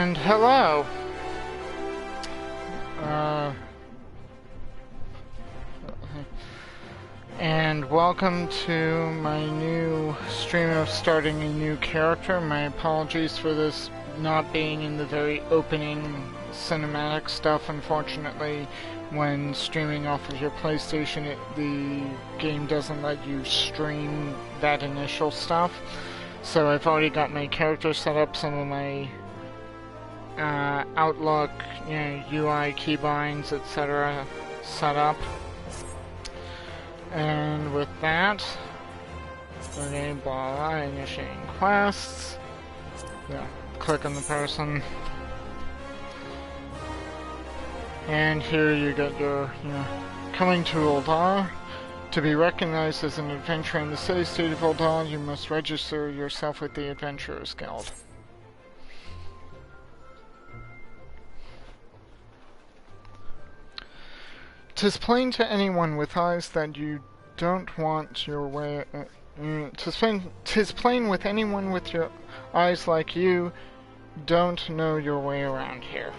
And hello! And welcome to my new stream of starting a new character. My apologies for this not being in the very opening cinematic stuff. Unfortunately, when streaming off of your PlayStation, the game doesn't let you stream that initial stuff. So I've already got my character set up, some of my Outlook, UI keybinds, etc. set up. And with that, okay, blah blah, initiating quests. Yeah, click on the person. And here you get your, coming to Uldar. To be recognized as an adventurer in the city-state of Uldar, you must register yourself with the Adventurers Guild. "'Tis plain to anyone with eyes that you don't want your way. 'Tis plain with anyone with your eyes like you don't know your way around here.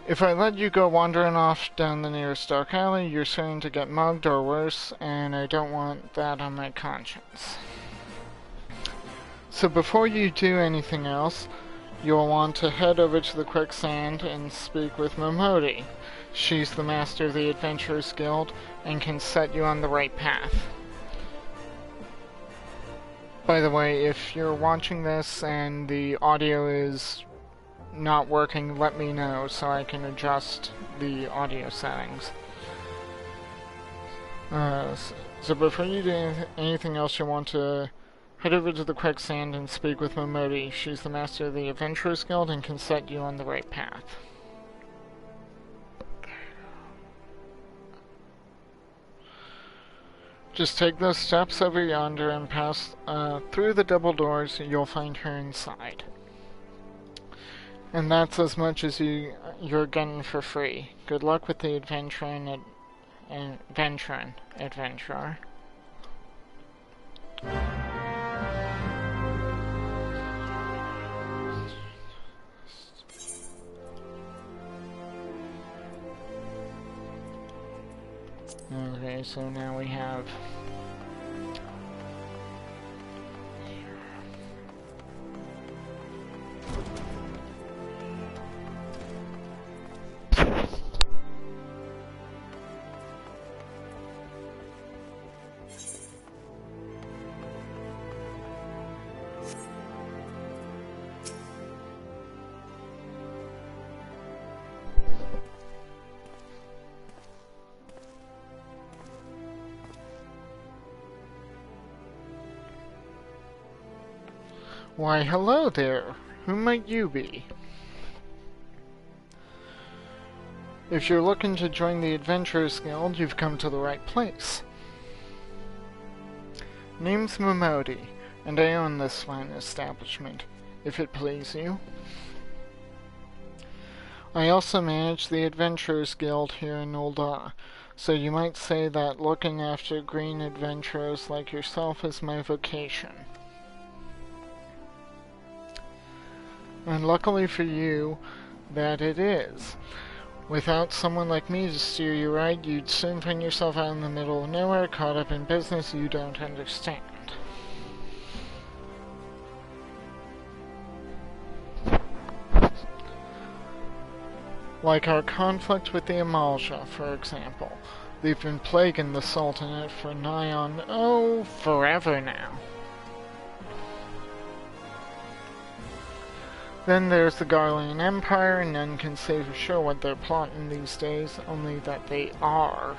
If I let you go wandering off down the nearest dark alley, you're certain to get mugged or worse, and I don't want that on my conscience. So before you do anything else, you'll want to head over to the quicksand and speak with Momodi. She's the master of the Adventurers Guild and can set you on the right path." By the way, if you're watching this and the audio is not working, let me know so I can adjust the audio settings. So before you do anything else, you'll want to head over to the quicksand and speak with Momodi. She's the master of the Adventurers Guild and can set you on the right path. Just take those steps over yonder and pass through the double doors. You'll find her inside. And that's as much as you're getting for free. Good luck with the adventurer. Okay, so now we have Why, hello there. Who might you be? If you're looking to join the Adventurers Guild, you've come to the right place. Name's Momodi, and I own this fine establishment, if it please you. I also manage the Adventurers Guild here in Uldar, so you might say that looking after green adventurers like yourself is my vocation. And luckily for you, that it is. Without someone like me to steer you right, you'd soon find yourself out in the middle of nowhere, caught up in business you don't understand. Like our conflict with the Amalja, for example. They've been plaguing the Sultanate for nigh on, forever now. Then there's the Garlean Empire, and none can say for sure what they're plotting these days, only that they are.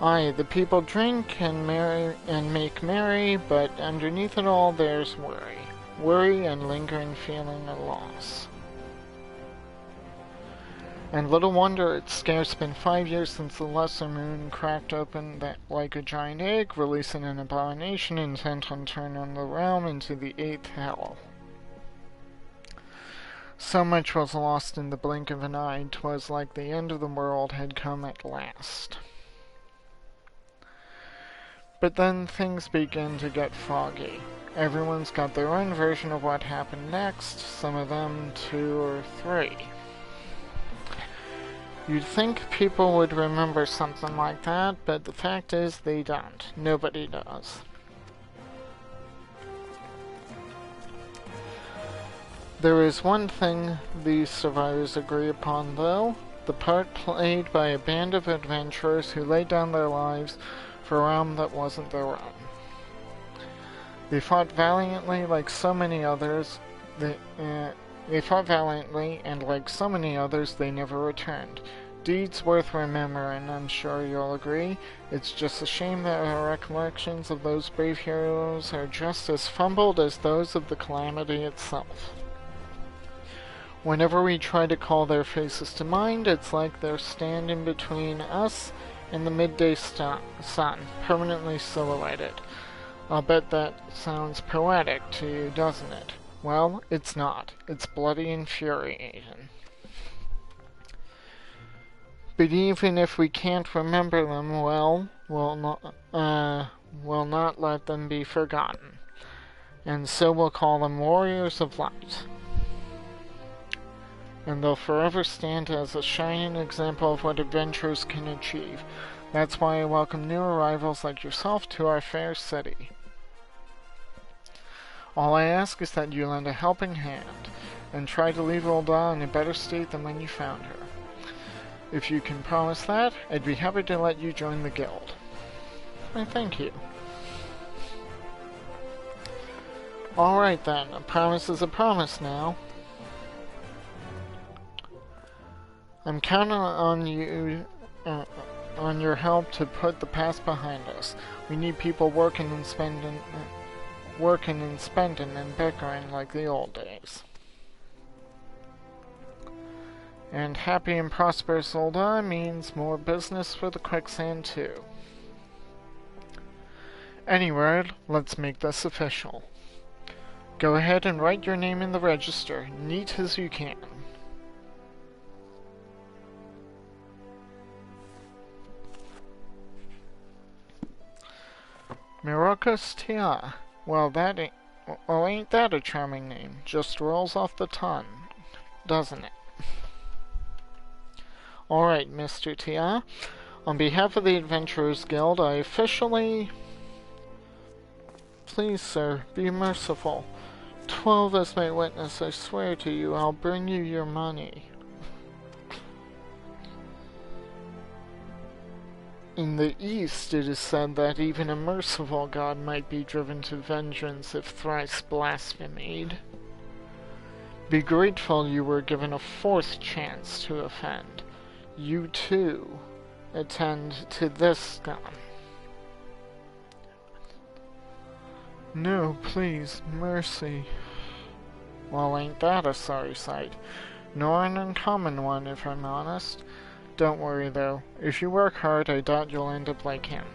Aye, the people drink and make merry, but underneath it all there's worry. Worry and lingering feeling of loss. And little wonder it's scarce been 5 years since the Lesser Moon cracked open like a giant egg, releasing an abomination intent on turning the realm into the 8th hell. So much was lost in the blink of an eye, 'twas like the end of the world had come at last. But then things began to get foggy. Everyone's got their own version of what happened next, some of them 2 or 3. You'd think people would remember something like that, but the fact is they don't. Nobody does. There is one thing these survivors agree upon, though: the part played by a band of adventurers who laid down their lives for a realm that wasn't their own. They fought valiantly like so many others. They fought valiantly, and like so many others, they never returned. Deeds worth remembering, I'm sure you'll agree. It's just a shame that our recollections of those brave heroes are just as fumbled as those of the calamity itself. Whenever we try to call their faces to mind, it's like they're standing between us and the midday sun, permanently silhouetted. I'll bet that sounds poetic to you, doesn't it? Well, it's not. It's bloody infuriating. But even if we can't remember them, well, we'll not let them be forgotten. And so we'll call them Warriors of Light. And they'll forever stand as a shining example of what adventurers can achieve. That's why I welcome new arrivals like yourself to our fair city. All I ask is that you lend a helping hand, and try to leave Ulda in a better state than when you found her. If you can promise that, I'd be happy to let you join the guild. I thank you. Alright then, a promise is a promise now. I'm counting on you, on your help to put the past behind us. We need people working and spending and bickering like the old days. And happy and prosperous Ulda means more business for the quicksand too. Anyway, let's make this official. Go ahead and write your name in the register, neat as you can. Myrokos Tia. Well, ain't that a charming name? Just rolls off the tongue, doesn't it? Alright, Mr. Tia. On behalf of the Adventurers Guild, I officially... Please, sir, be merciful. 12 as my witness, I swear to you, I'll bring you your money. In the East, it is said that even a merciful god might be driven to vengeance if thrice blasphemed. Be grateful you were given a 4th chance to offend. You, too, attend to this scum. No, please, mercy. Well, ain't that a sorry sight? Nor an uncommon one, if I'm honest. Don't worry, though. If you work hard, I doubt you'll end up like him.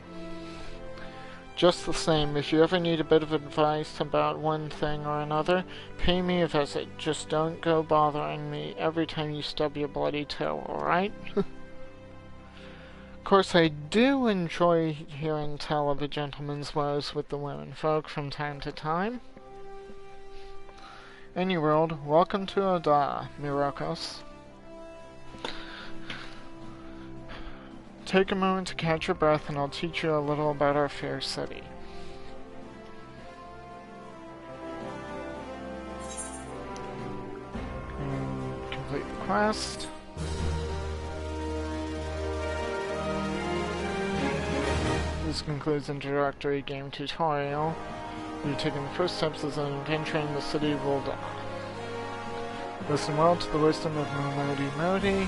Just the same, if you ever need a bit of advice about one thing or another, pay me a visit. Just don't go bothering me every time you stub your bloody toe, alright? Of course, I do enjoy hearing tell of a gentleman's woes with the women folk from time to time. Any world, welcome to Oda, Myrokos. Take a moment to catch your breath and I'll teach you a little about our fair city. And complete the quest. This concludes the introductory game tutorial. You're taking the first steps as an adventurer in the city of Ulda. Listen well to the wisdom of Modi,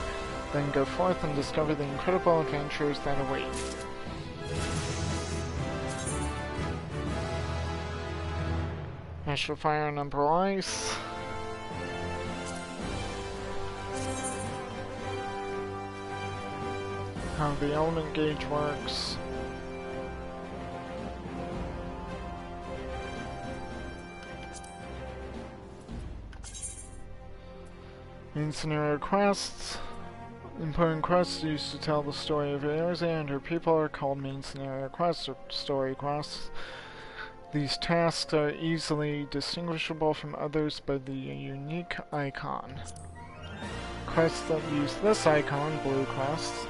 then go forth and discover the incredible adventures that await you. Ash of Fire and Ember Ice. How the element gauge works. Main scenario quests. Important quests used to tell the story of Aorzea and her people are called main scenario quests or story quests. These tasks are easily distinguishable from others by the unique icon. Quests that use this icon, blue quests,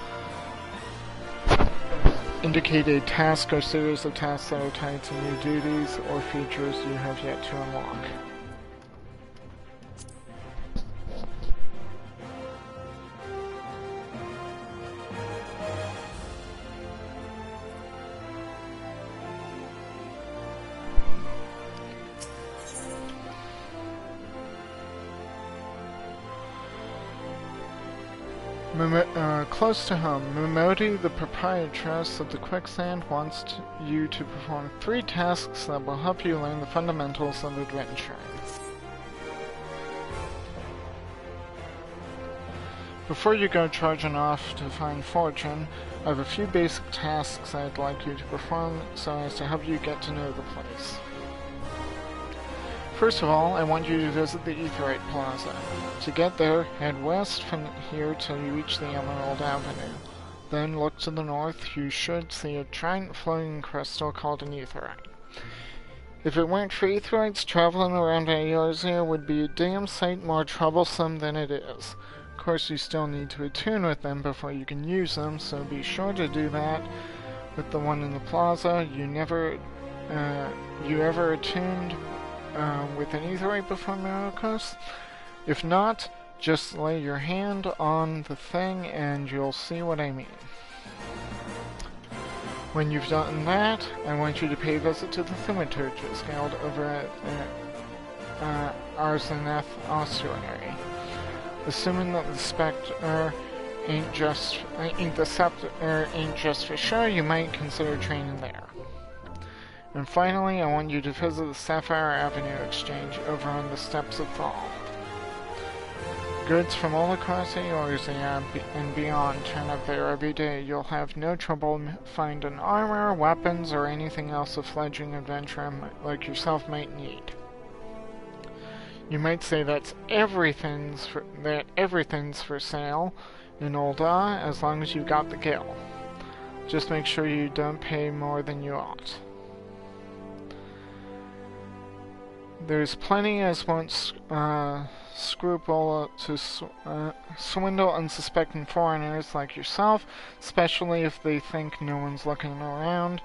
indicate a task or series of tasks that are tied to new duties or features you have yet to unlock. Close to home, Mimoti, the proprietress of the Quicksand, wants you to perform 3 tasks that will help you learn the fundamentals of adventuring. Before you go charging off to find fortune, I have a few basic tasks I'd like you to perform so as to help you get to know the place. First of all, I want you to visit the Aetheryte Plaza. To get there, head west from here till you reach the Emerald Avenue. Then look to the north. You should see a giant floating crystal called an Aetheryte. If it weren't for Aetherites, traveling around Eorzea would be a damn sight more troublesome than it is. Of course, you still need to attune with them before you can use them, so be sure to do that with the one in the plaza. You ever attuned with an Aetherite before Myrokos? If not, just lay your hand on the thing and you'll see what I mean. When you've done that, I want you to pay a visit to the Thaumaturge's Guild over at Arzeneth Ossuary. Assuming that the Spectre ain't just for sure, you might consider training there. And finally, I want you to visit the Sapphire Avenue Exchange over on the Steps of Thal. Goods from all across Eorzea and beyond turn up there every day. You'll have no trouble finding armor, weapons, or anything else a fledgling adventurer like yourself might need. You might say that everything's for sale in Ul'dah as long as you've got the gil. Just make sure you don't pay more than you ought. There's plenty as won't scruple to swindle unsuspecting foreigners like yourself, especially if they think no one's looking around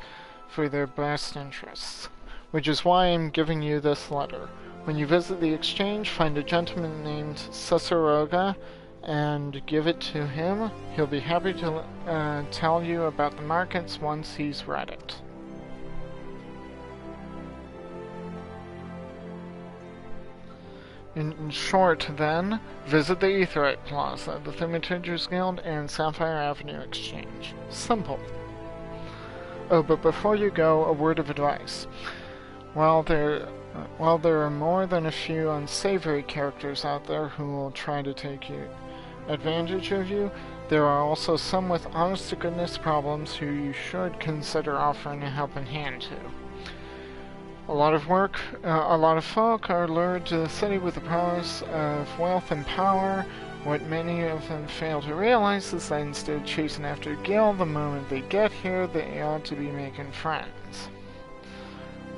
for their best interests. Which is why I'm giving you this letter. When you visit the exchange, find a gentleman named Cesaroga and give it to him. He'll be happy to tell you about the markets once he's read it. In short, then, visit the Aetheryte Plaza, the Thaumaturge's Guild, and Sapphire Avenue Exchange. Simple. Oh, but before you go, a word of advice. While there are more than a few unsavory characters out there who will try to take advantage of you, there are also some with honest-to-goodness problems who you should consider offering a helping hand to. A lot of folk are lured to the city with the promise of wealth and power. What many of them fail to realize is that instead of chasing after gil the moment they get here, they ought to be making friends.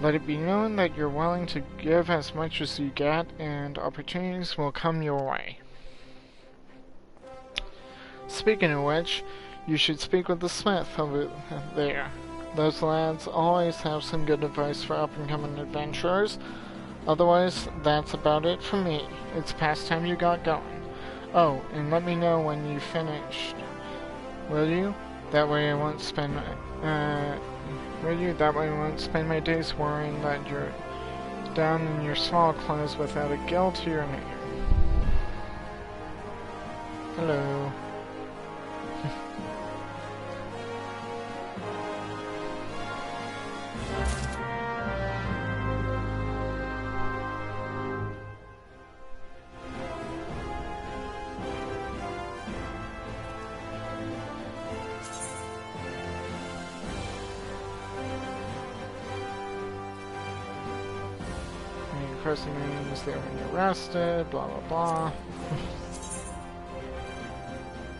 Let it be known that you're willing to give as much as you get, and opportunities will come your way. Speaking of which, you should speak with the smith over there. Those lads always have some good advice for up-and-coming adventurers. Otherwise, that's about it for me. It's past time you got going. Oh, and let me know when you finished. Will you? That way I won't spend my days worrying that you're down in your small clothes without a gil to your name. Hello. Person is there when you're arrested, blah blah blah.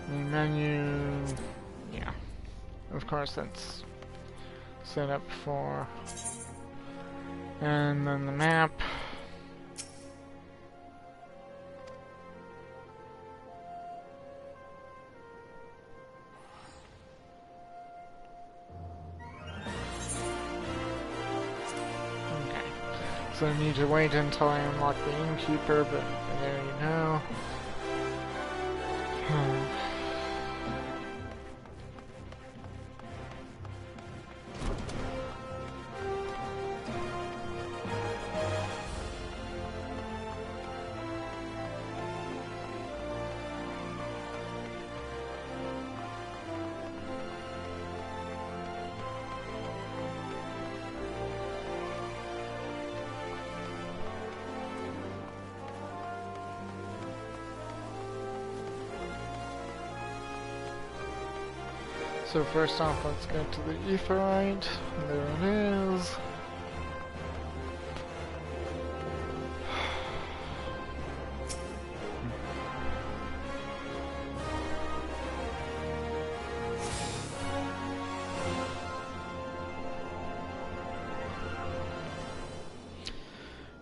The menu, yeah, of course that's set up for And then the map. So I need to wait until I unlock the innkeeper, but there you go. So first off, let's get to the Aetheryte. There it is.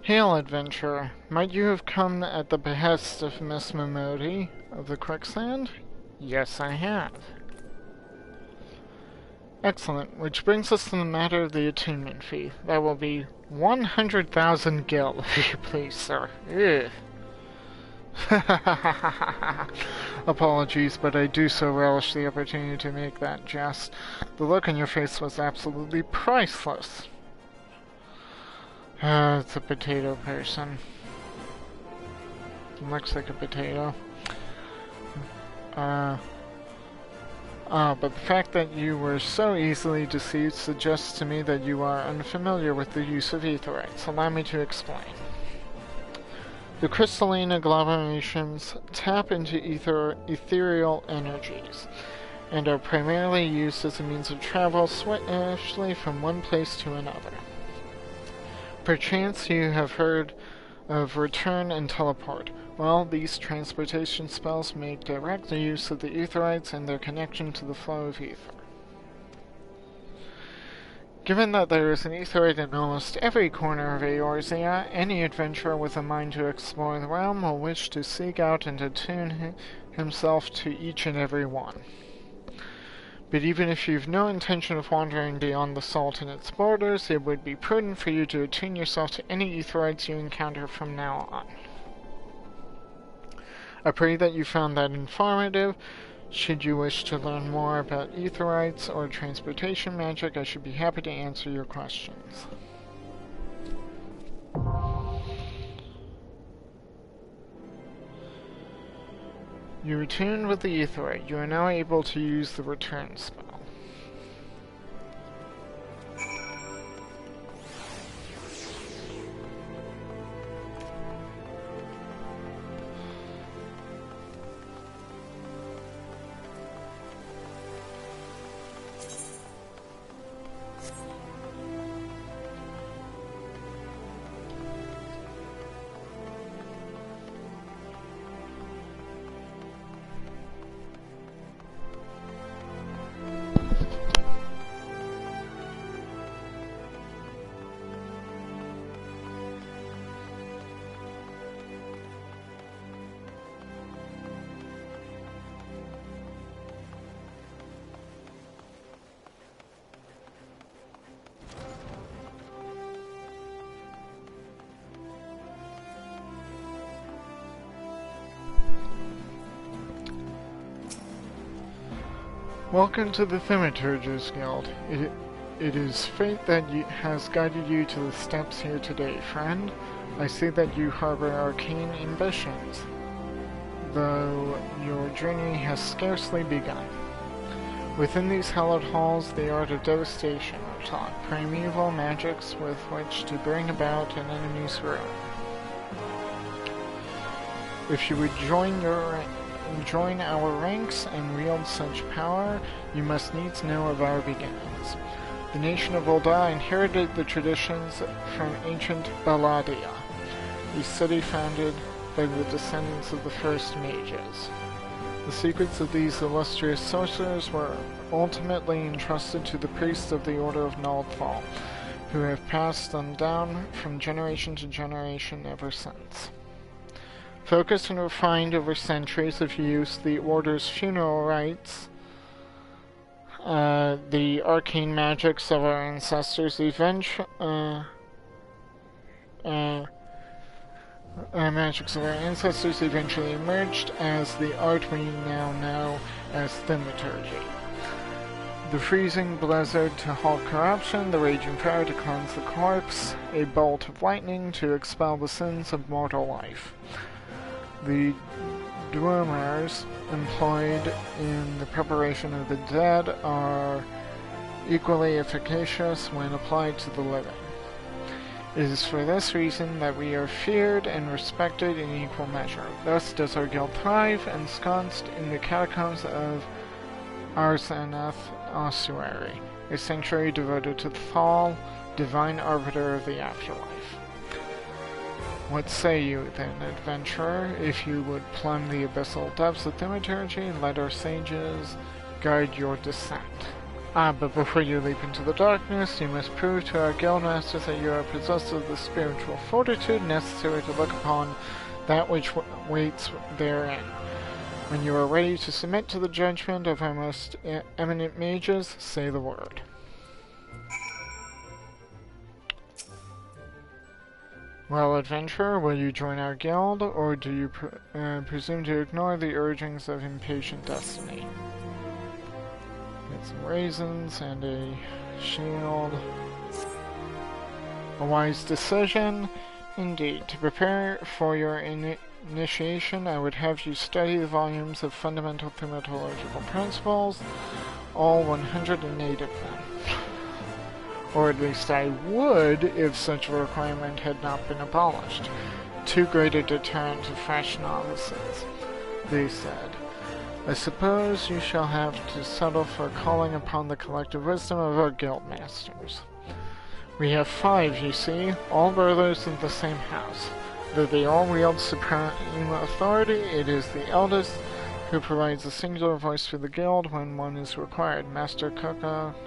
Hail, adventurer. Might you have come at the behest of Miss Momodi of the Quicksand? Yes, I have. Excellent, which brings us to the matter of the attunement fee. That will be 100,000 gil, if you please, sir. Apologies, but I do so relish the opportunity to make that jest. The look on your face was absolutely priceless. It's a potato person. Looks like a potato. But the fact that you were so easily deceived suggests to me that you are unfamiliar with the use of Aetherites. Allow me to explain. The crystalline agglomerations tap into ethereal energies, and are primarily used as a means of travel swiftly from one place to another. Perchance you have heard of return and teleport. Well, these transportation spells make direct use of the Aetherites and their connection to the flow of ether. Given that there is an Aetherite in almost every corner of Eorzea, any adventurer with a mind to explore the realm will wish to seek out and attune himself to each and every one. But even if you've no intention of wandering beyond the Salt and its borders, it would be prudent for you to attune yourself to any Aetherites you encounter from now on. I pray that you found that informative. Should you wish to learn more about Aetherites or transportation magic, I should be happy to answer your questions. You returned with the Aetherite. You are now able to use the return spell. Welcome to the Thaumaturgers Guild. It is fate that has guided you to the steps here today, friend. I see that you harbor arcane ambitions, though your journey has scarcely begun. Within these hallowed halls, the art of devastation are taught, primeval magics with which to bring about an enemy's ruin. If you would join our ranks and wield such power, you must needs know of our beginnings. The nation of Ul'dah inherited the traditions from ancient Balladia, a city founded by the descendants of the first mages. The secrets of these illustrious sorcerers were ultimately entrusted to the priests of the Order of Nullfall, who have passed them down from generation to generation ever since. Focused and refined over centuries of use, the Order's funeral rites, the arcane magics of our ancestors eventually emerged as the art we now know as thaumaturgy. The freezing blizzard to halt corruption, the raging fire to cleanse the corpse, a bolt of lightning to expel the sins of mortal life. The drummers employed in the preparation of the dead are equally efficacious when applied to the living. It is for this reason that we are feared and respected in equal measure. Thus does our guild thrive, ensconced in the catacombs of Arsanath Ossuary, a sanctuary devoted to Thal, divine arbiter of the afterlife. What say you, then, adventurer, if you would plumb the abyssal depths of thaumaturgy and let our sages guide your descent? But before you leap into the darkness, you must prove to our guildmasters that you are possessed of the spiritual fortitude necessary to look upon that which waits therein. When you are ready to submit to the judgment of our most eminent mages, say the word. Well, adventurer, will you join our guild, or do you presume to ignore the urgings of impatient destiny? Get some raisins and a shield. A wise decision, indeed. To prepare for your initiation, I would have you study the volumes of fundamental thaumaturgical principles, all 108 of them. Or at least I would, if such a requirement had not been abolished. Too great a deterrent to fresh novices, they said. I suppose you shall have to settle for calling upon the collective wisdom of our guild masters. We have 5, you see, all brothers of the same house. Though they all wield supreme authority, it is the eldest who provides a singular voice for the guild when one is required. Master Kokabigo,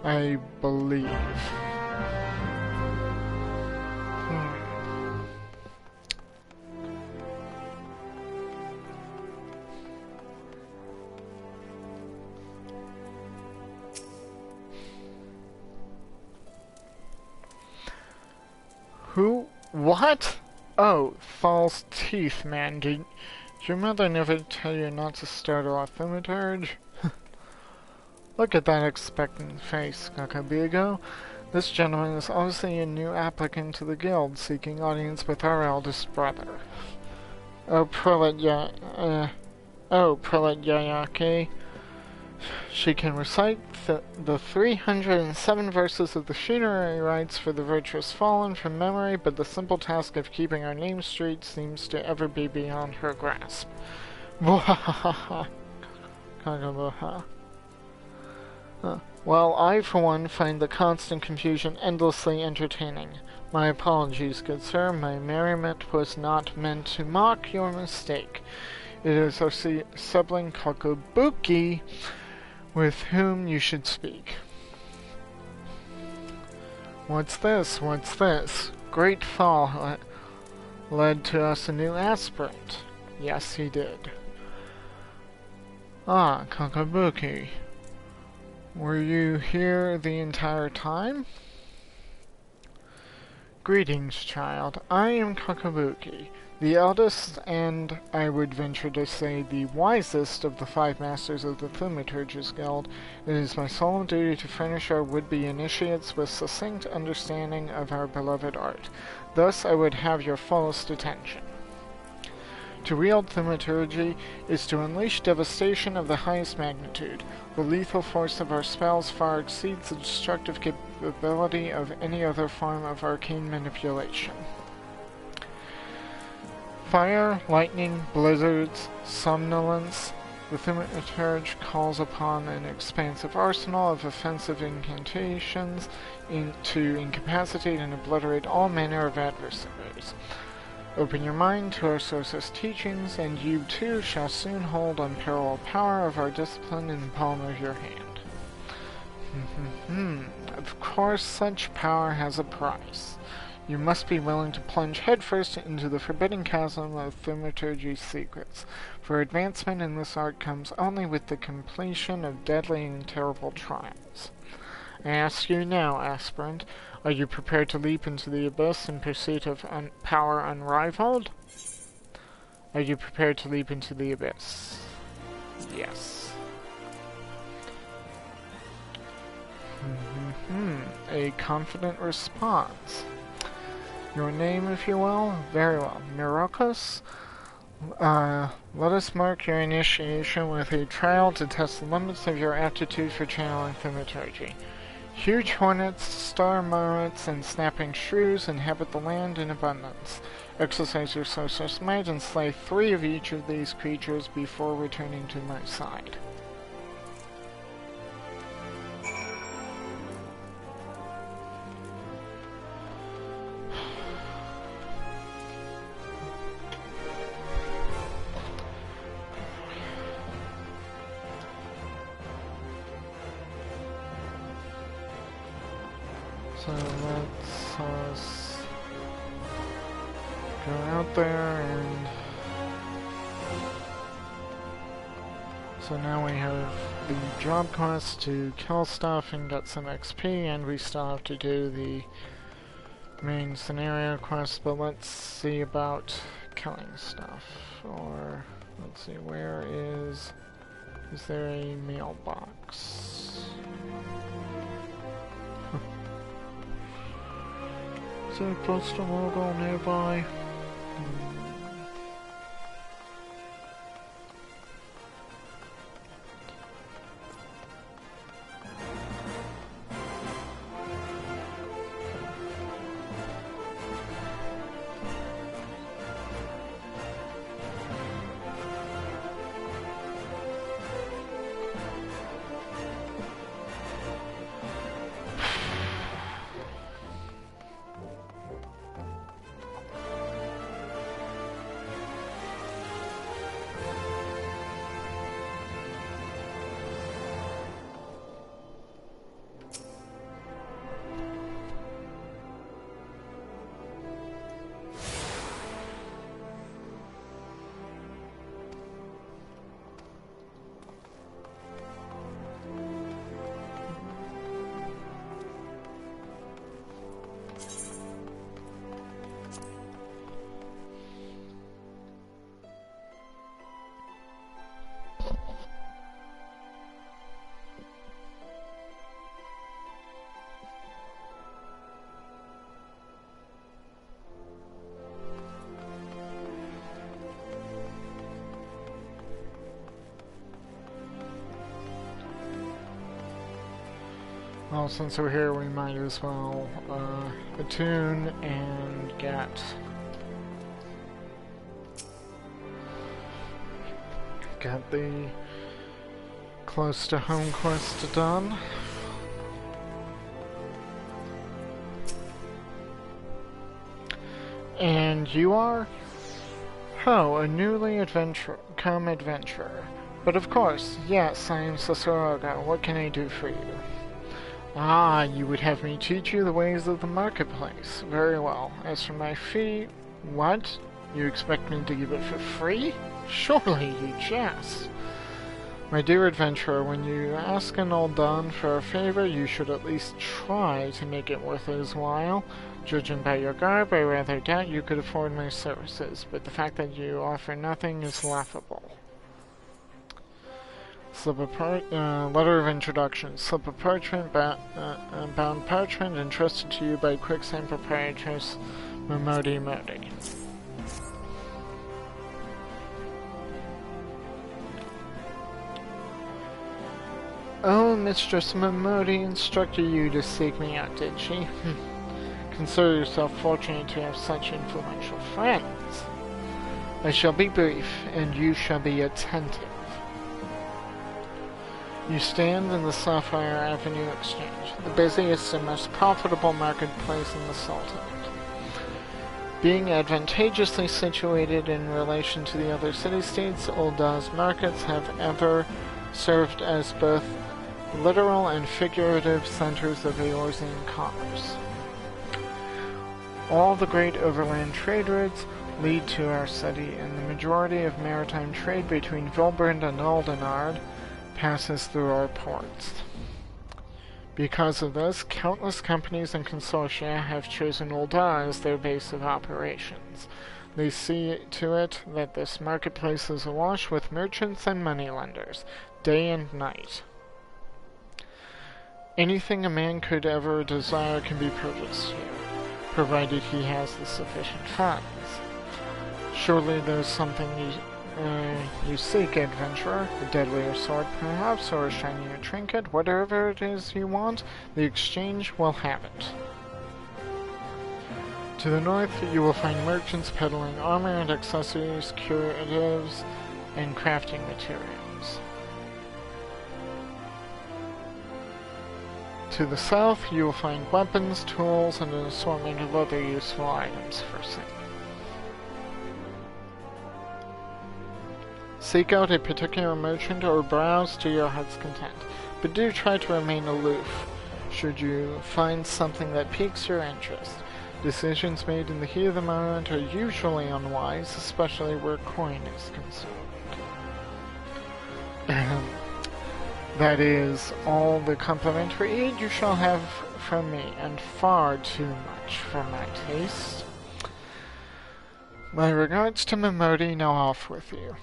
I believe. Who? What? Oh, false teeth, man. Did your mother never tell you not to startle a thaumaturge? Look at that expectant face, Kokabigo. This gentleman is obviously a new applicant to the guild, seeking audience with our eldest brother. Oh, Prelate Yayake. She can recite the 307 verses of the funerary rites for the virtuous fallen from memory, but the simple task of keeping our name straight seems to ever be beyond her grasp. Well, I, for one, find the constant confusion endlessly entertaining. My apologies, good sir. My merriment was not meant to mock your mistake. It is our sibling Kokabuki with whom you should speak. What's this? What's this? Great fall led to us a new aspirant. Yes, he did. Ah, Kokabuki. Were you here the entire time? Greetings, child. I am Kokabuki, the eldest and, I would venture to say, the wisest of the 5 masters of the Thaumaturgist Guild. It is my solemn duty to furnish our would-be initiates with succinct understanding of our beloved art. Thus, I would have your fullest attention. To wield thaumaturgy is to unleash devastation of the highest magnitude. The lethal force of our spells far exceeds the destructive capability of any other form of arcane manipulation. Fire, lightning, blizzards, somnolence. The thaumaturge calls upon an expansive arsenal of offensive incantations to incapacitate and obliterate all manner of adversaries. Open your mind to our source's teachings, and you too shall soon hold unparalleled power of our discipline in the palm of your hand. Of course, such power has a price. You must be willing to plunge headfirst into the forbidden chasm of thaumaturgy's secrets, for advancement in this art comes only with the completion of deadly and terrible trials. I ask you now, aspirant, are you prepared to leap into the abyss in pursuit of power unrivaled? Are you prepared to leap into the abyss? Yes. A confident response. Your name, if you will? Very well. Myrokos? Let us mark your initiation with a trial to test the limits of your aptitude for channeling thaumaturgy. Huge hornets, star marmots, and snapping shrews inhabit the land in abundance. Exercise your sorcerous might and slay 3 of each of these creatures before returning to my side. So let's us go out there and... So now we have the job quest to kill stuff and get some XP, and we still have to do the main scenario quest, but let's see about killing stuff. Or, let's see, where is there a mailbox? Is there a postal logo nearby? Well, since we're here, we might as well attune and get the close to home quest done. And you are? Oh, a newly come adventurer. But of course, yes, I am Sasoroga. What can I do for you? Ah, you would have me teach you the ways of the marketplace. Very well. As for my fee, what? You expect me to give it for free? Surely you jest. My dear adventurer, when you ask an old Don for a favor, you should at least try to make it worth his while. Judging by your garb, I rather doubt you could afford my services, but the fact that you offer nothing is laughable. Letter of introduction. Slip of parchment, bound parchment, entrusted to you by Quicksand proprietress Modi. Oh, Mistress Modi instructed you to seek me out, did she? Consider yourself fortunate to have such influential friends. I shall be brief, and you shall be attentive. You stand in the Sapphire Avenue Exchange, the busiest and most profitable marketplace in the Sultanate. Being advantageously situated in relation to the other city-states, Old Daw's markets have ever served as both literal and figurative centers of Eorzean commerce. All the great overland trade routes lead to our city, and the majority of maritime trade between Vilbrand and Aldenard passes through our ports. Because of this, countless companies and consortia have chosen Ul'dah as their base of operations. They see to it that this marketplace is awash with merchants and moneylenders, day and night. Anything a man could ever desire can be purchased here, provided he has the sufficient funds. Surely there's something you seek, adventurer. A deadlier sword, perhaps, or a shinier trinket. Whatever it is you want, the exchange will have it. To the north, you will find merchants peddling armor and accessories, curatives, and crafting materials. To the south, you will find weapons, tools, and an assortment of other useful items for sale. Seek out a particular merchant or browse to your heart's content, but do try to remain aloof should you find something that piques your interest. Decisions made in the heat of the moment are usually unwise, especially where coin is concerned. That is all the complimentary aid you shall have from me, and far too much for my taste. My regards to Mimodi, now off with you.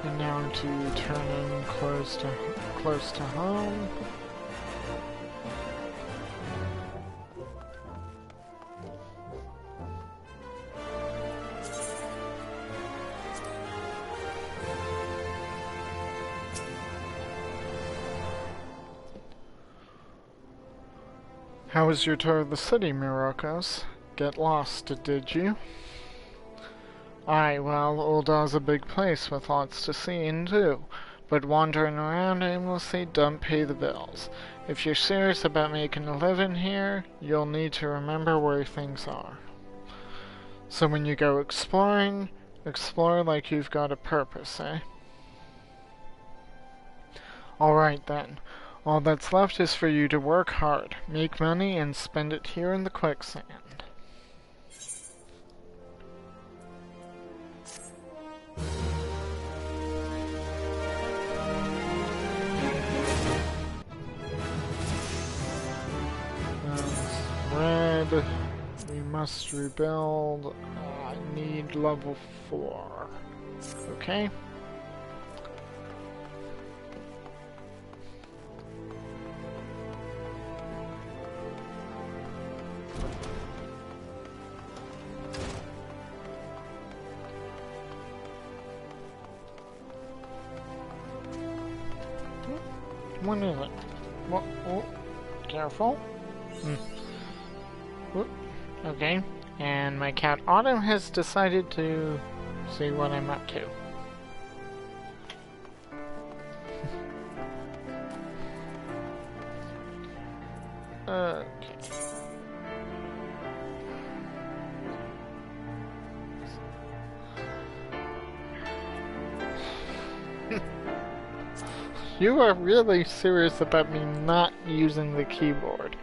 And now to turn in close to home. How was your tour of the city, Myrokos? Get lost, did you? Aye, well, Ul'dah's a big place with lots to see and do, but wandering around aimlessly don't pay the bills. If you're serious about making a living here, you'll need to remember where things are. So when you go exploring, explore like you've got a purpose, eh? Alright then. All that's left is for you to work hard, make money, and spend it here in the quicksand. Red, we must rebuild. I need level 4. Okay. What is it? What? Oh, careful. Okay, and my cat Autumn has decided to see what I'm up to. Okay. You are really serious about me not using the keyboard.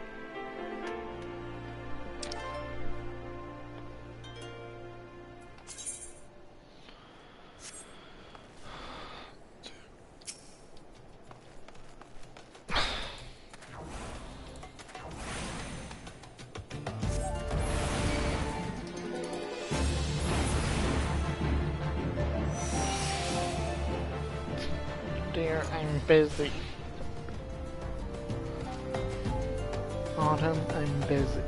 Dear, I'm busy. Autumn, I'm busy.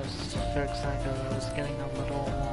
just fix that because I was getting a little,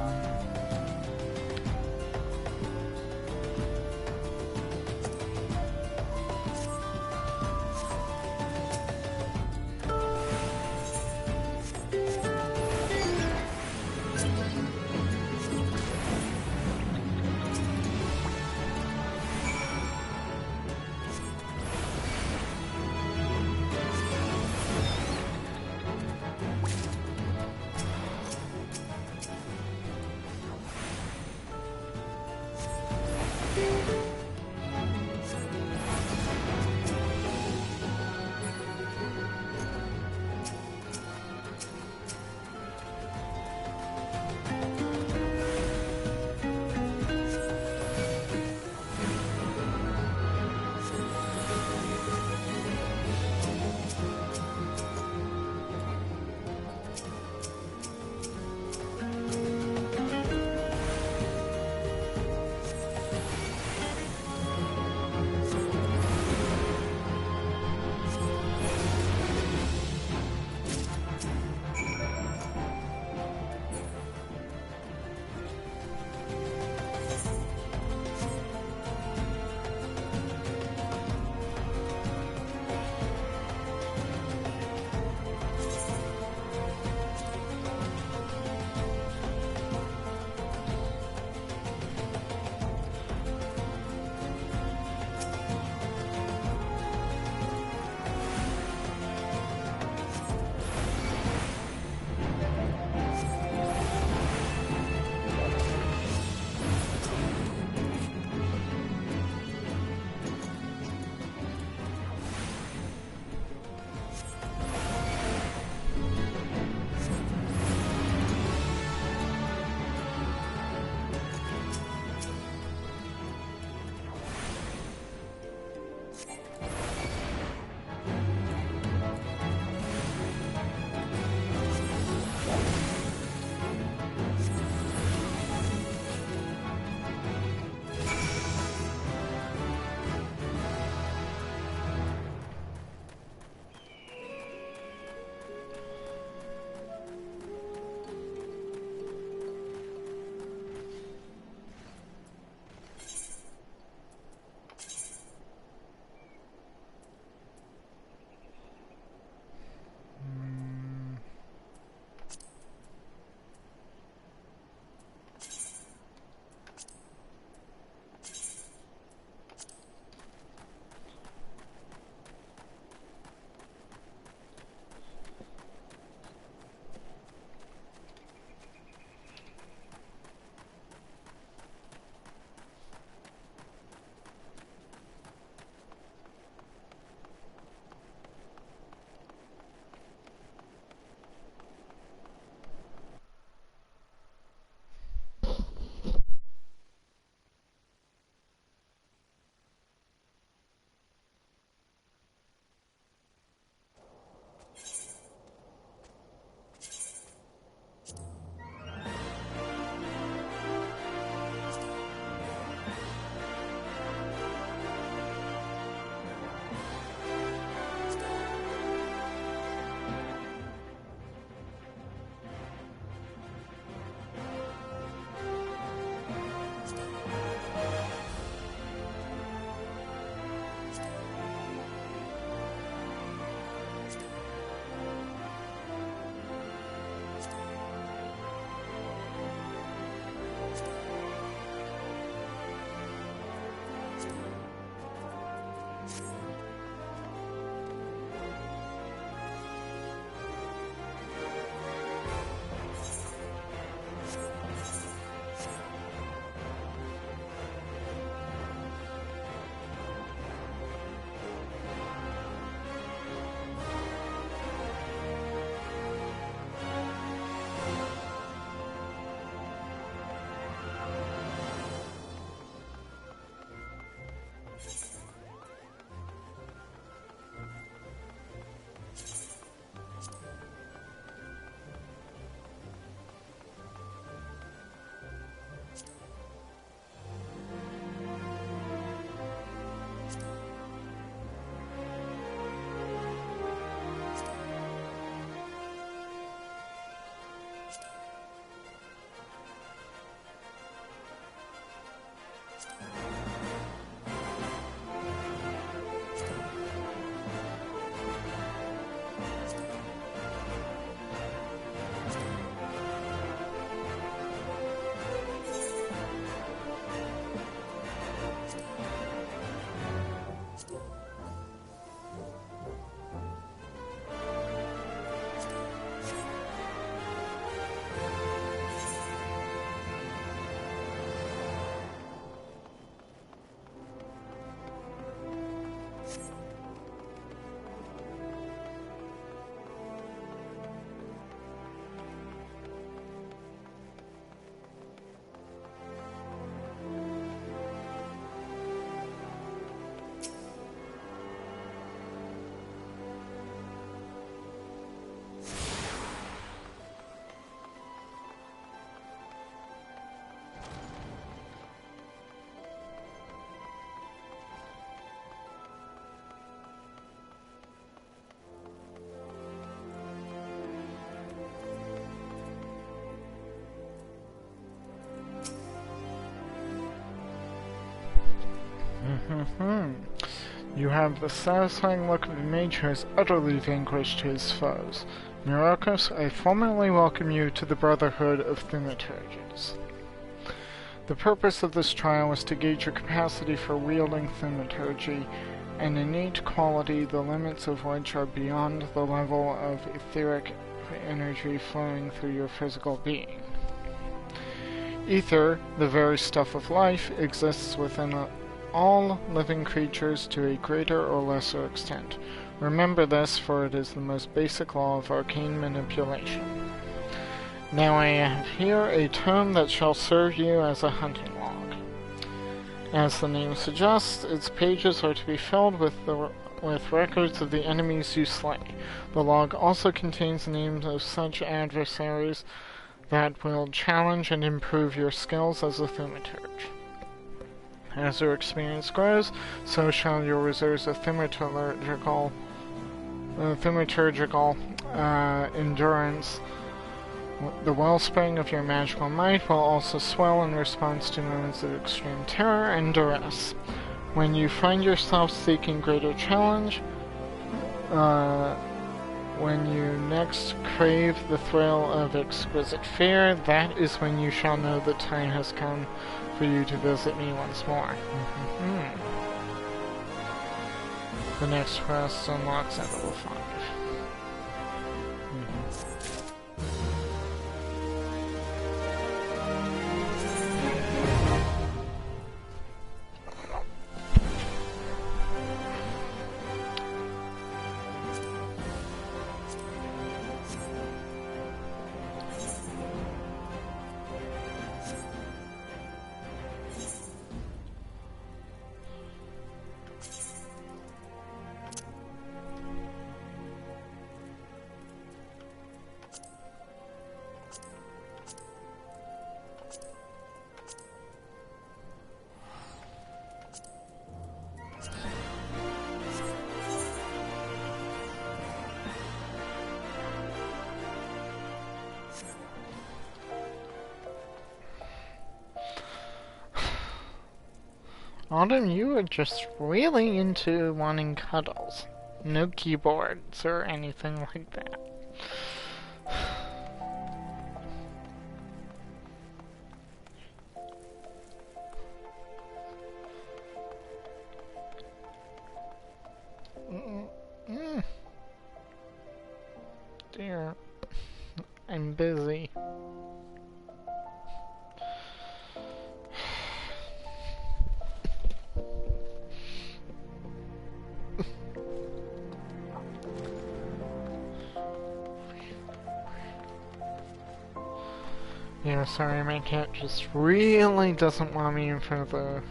You have the satisfying look of a mage who has utterly vanquished his foes. Myrokos, I formally welcome you to the Brotherhood of Thaumaturges. The purpose of this trial was to gauge your capacity for wielding thaumaturgy, an innate quality the limits of which are beyond the level of etheric energy flowing through your physical being. Ether, the very stuff of life, exists within all living creatures to a greater or lesser extent. Remember this, for it is the most basic law of arcane manipulation. Now I have here a tome that shall serve you as a hunting log. As the name suggests, its pages are to be filled with records of the enemies you slay. The log also contains names of such adversaries that will challenge and improve your skills as a thaumaturge. As your experience grows, so shall your reserves of thaumaturgical endurance. The wellspring of your magical might will also swell in response to moments of extreme terror and duress. When you find yourself seeking greater challenge, when you next crave the thrill of exquisite fear, that is when you shall know the time has come for you to visit me once more. The next quest unlocks at level 5. Autumn, you are just really into wanting cuddles. No keyboards or anything like that. Dear, I'm busy. Yeah, sorry, my cat just really doesn't want me in front of the...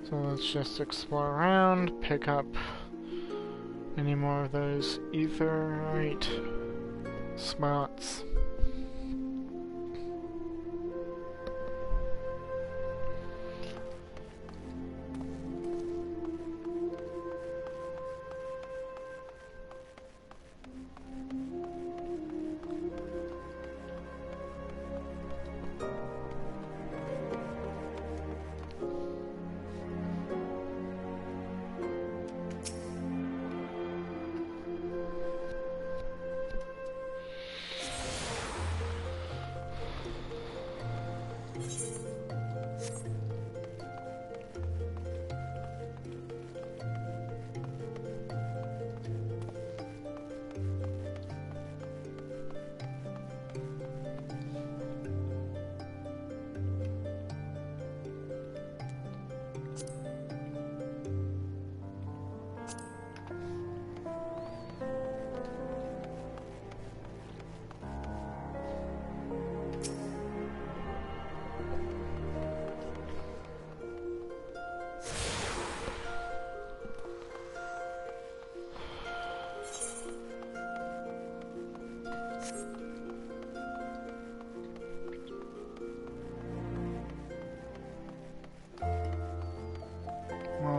So let's just explore around, pick up any more of those etherite spots.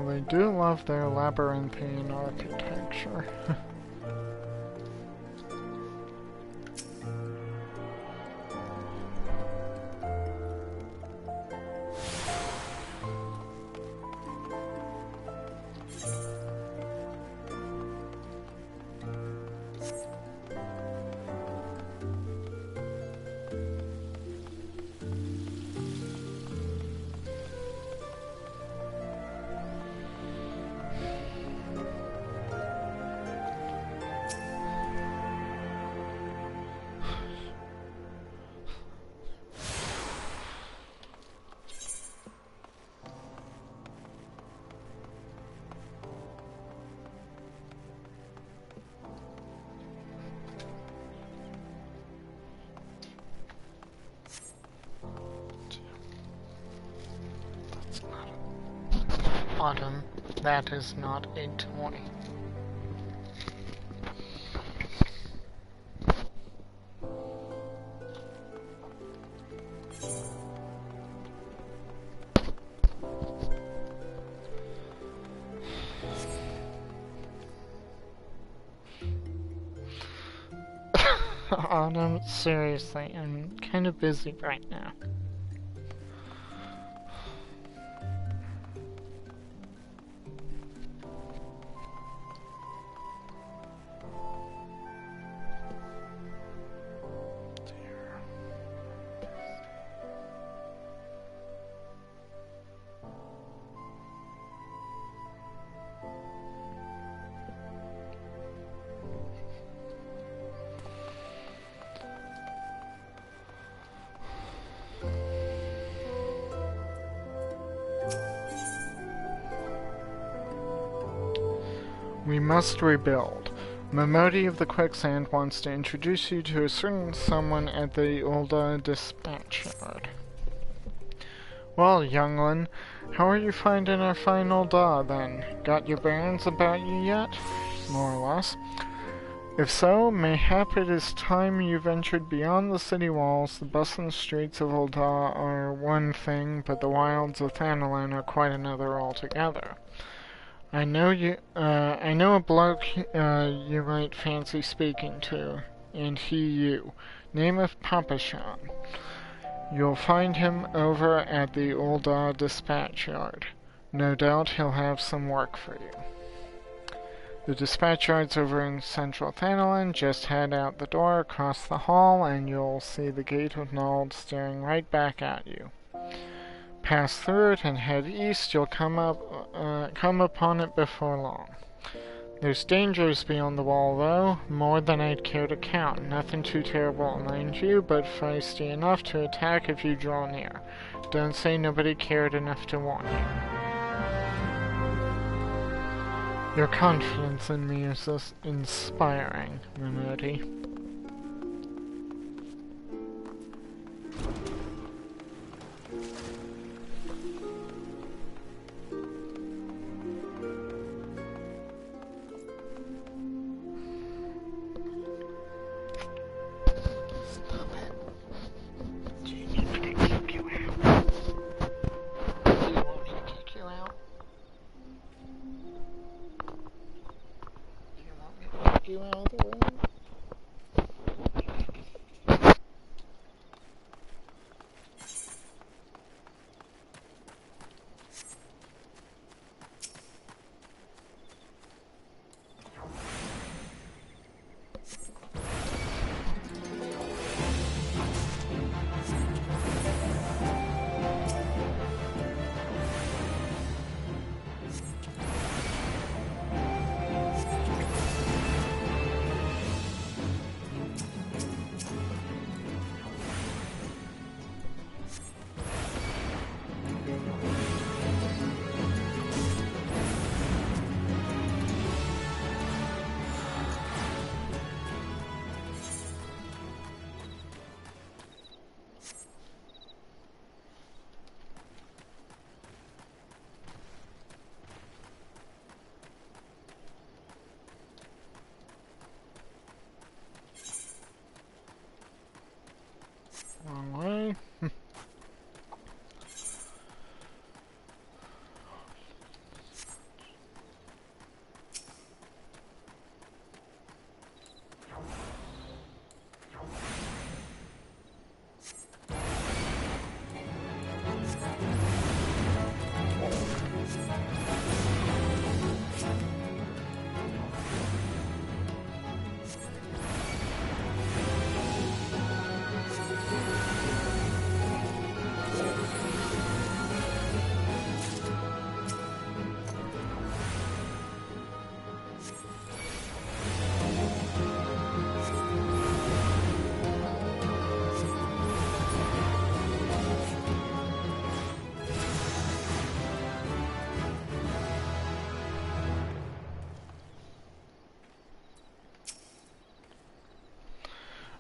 They do love their labyrinthine architecture. Autumn, that is not a toy. Autumn, seriously, I'm kind of busy right now. We must rebuild. Momodi of the Quicksand wants to introduce you to a certain someone at the Ulda dispatch yard. Well, young one, how are you finding our fine Ulda, then? Got your bearings about you yet? More or less. If so, mayhap it is time you ventured beyond the city walls. The bustling streets of Ulda are one thing, but the wilds of Thanalan are quite another altogether. I know a bloke you might fancy speaking to, and he you. Name of Papashan. You'll find him over at the Ulda dispatch yard. No doubt he'll have some work for you. The dispatch yard's over in central Thanalan. Just head out the door across the hall, and you'll see the gate of Nald staring right back at you. Pass through it and head east. You'll come upon it before long. There's dangers beyond the wall, though, more than I'd care to count. Nothing too terrible, mind you, but feisty enough to attack if you draw near. Don't say nobody cared enough to warn you. Your confidence in me is just inspiring, Momodi. You out of the way? Wrong way.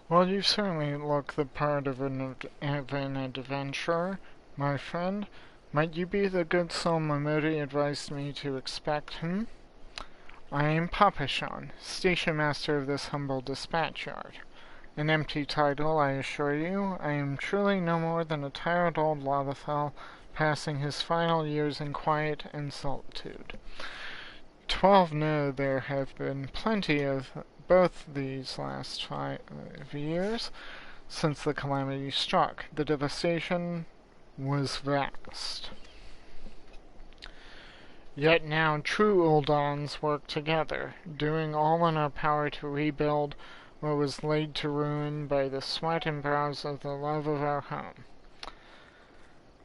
Well, you certainly look the part of an adventurer, my friend. Might you be the good soul Momodi advised me to expect, I am Papashan, station master of this humble dispatch yard. An empty title, I assure you. I am truly no more than a tired old Lavathal, passing his final years in quiet and solitude. 12 know there have been plenty of both these last 5 years since the calamity struck. The devastation was vast. Yet now true Uldans work together, doing all in our power to rebuild what was laid to ruin by the sweat and brows of the love of our home.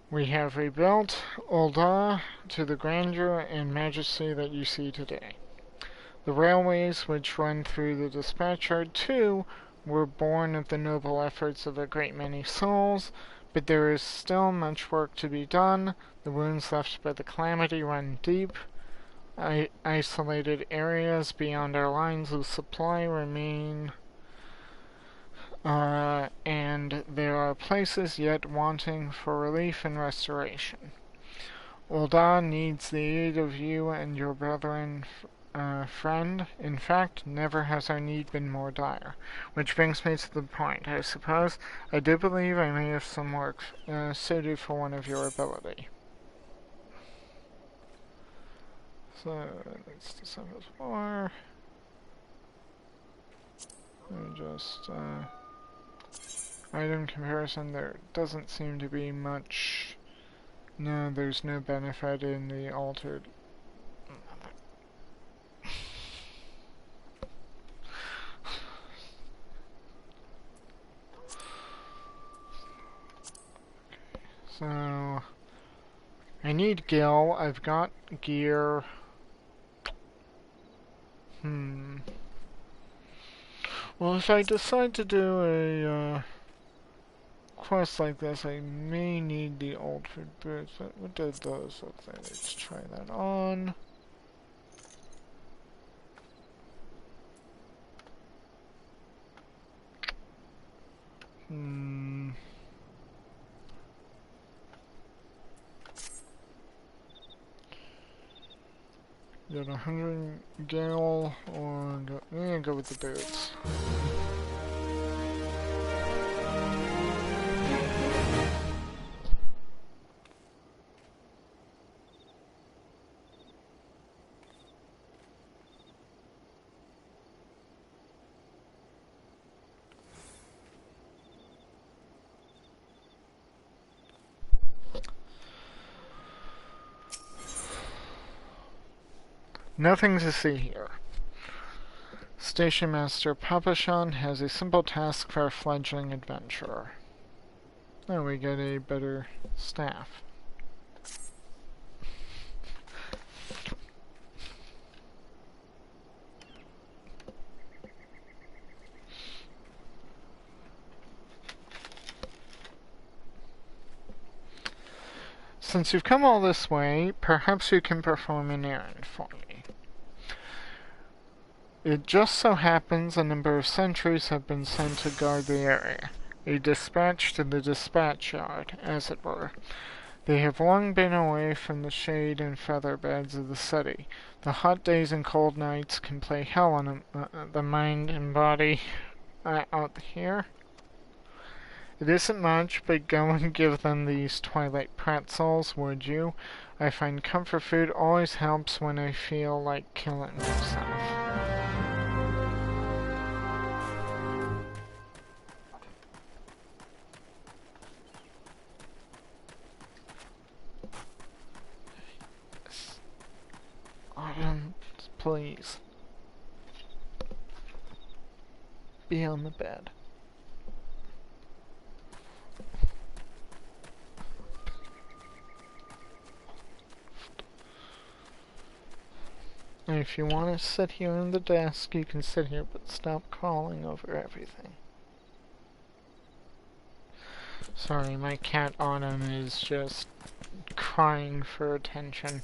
We have rebuilt Ulda to the grandeur and majesty that you see today. The railways which run through the dispatch yard, too, were born of the noble efforts of a great many souls, but there is still much work to be done. The wounds left by the calamity run deep. Isolated areas beyond our lines of supply remain, and there are places yet wanting for relief and restoration. Ulda needs the aid of you and your brethren, friend. In fact, never has our need been more dire. Which brings me to the point, I suppose. I do believe I may have some work suited for one of your ability. So, let's December 4. Let me just, item comparison, there doesn't seem to be much. No, there's no benefit in the altered. So, I need Gil. I've got gear. Well, if I decide to do a quest like this, I may need the altered boots. What does those look like? Let's try that on. Get 100 Gale, or go with the boots. Nothing to see here. Station Master Papashan has a simple task for a fledgling adventurer. Now we get a better staff. Since you've come all this way, perhaps you can perform an errand for me. It just so happens a number of sentries have been sent to guard the area. A dispatch to the dispatch yard, as it were. They have long been away from the shade and feather beds of the city. The hot days and cold nights can play hell on the mind and body out here. It isn't much, but go and give them these twilight pretzels, would you? I find comfort food always helps when I feel like killing myself. Please. Be on the bed. And if you want to sit here on the desk, you can sit here, but stop crawling over everything. Sorry, my cat Autumn is just crying for attention.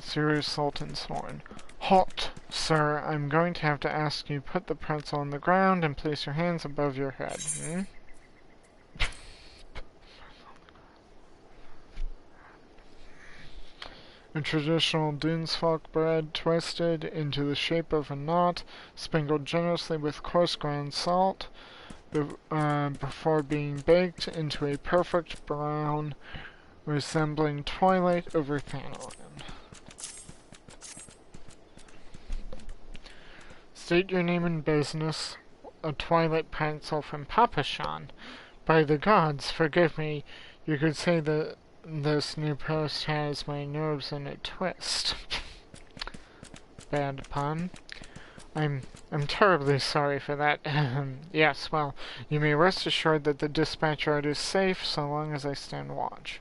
Zero Sultan's Horn. Halt, sir. I'm going to have to ask you put the pretzel on the ground and place your hands above your head. A traditional Dunesfolk bread twisted into the shape of a knot, sprinkled generously with coarse ground salt, before being baked into a perfect brown, resembling twilight over Thanalan. State your name and business. A twilight pretzel from Papashan. By the gods, forgive me, you could say that this new post has my nerves in a twist. Bad pun. I'm terribly sorry for that. Yes, well, you may rest assured that the dispatch yard is safe so long as I stand watch.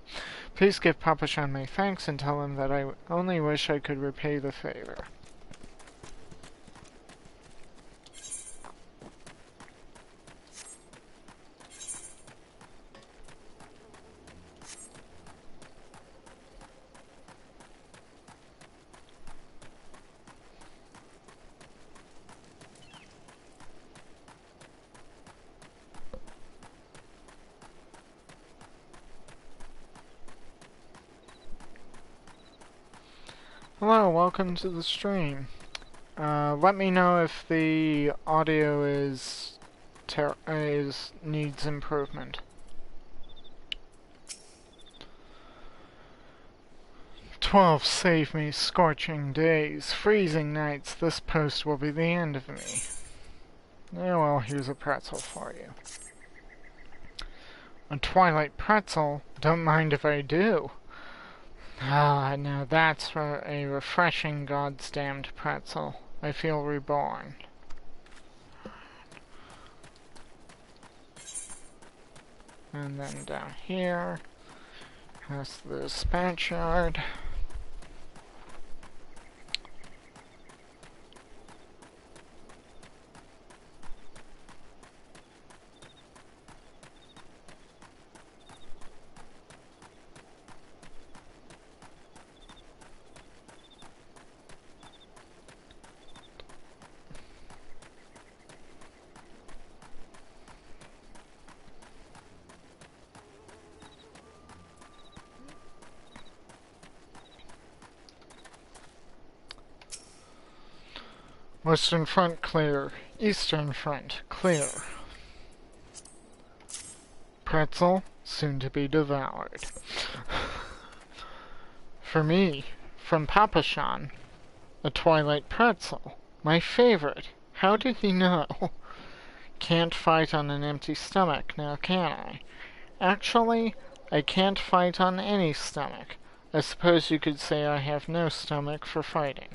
Please give Papashan my thanks and tell him that I only wish I could repay the favor. Hello, welcome to the stream. Let me know if the audio needs improvement. 12 save me scorching days, freezing nights, this post will be the end of me. Yeah, well, here's a pretzel for you. A twilight pretzel? Don't mind if I do. Ah, now that's a refreshing goddamned pretzel. I feel reborn. And then down here, past the dispatch yard. Western front clear. Eastern front clear. Pretzel soon to be devoured. For me, from Papashan, a twilight pretzel. My favorite. How did he know? Can't fight on an empty stomach, now can I? Actually, I can't fight on any stomach. I suppose you could say I have no stomach for fighting.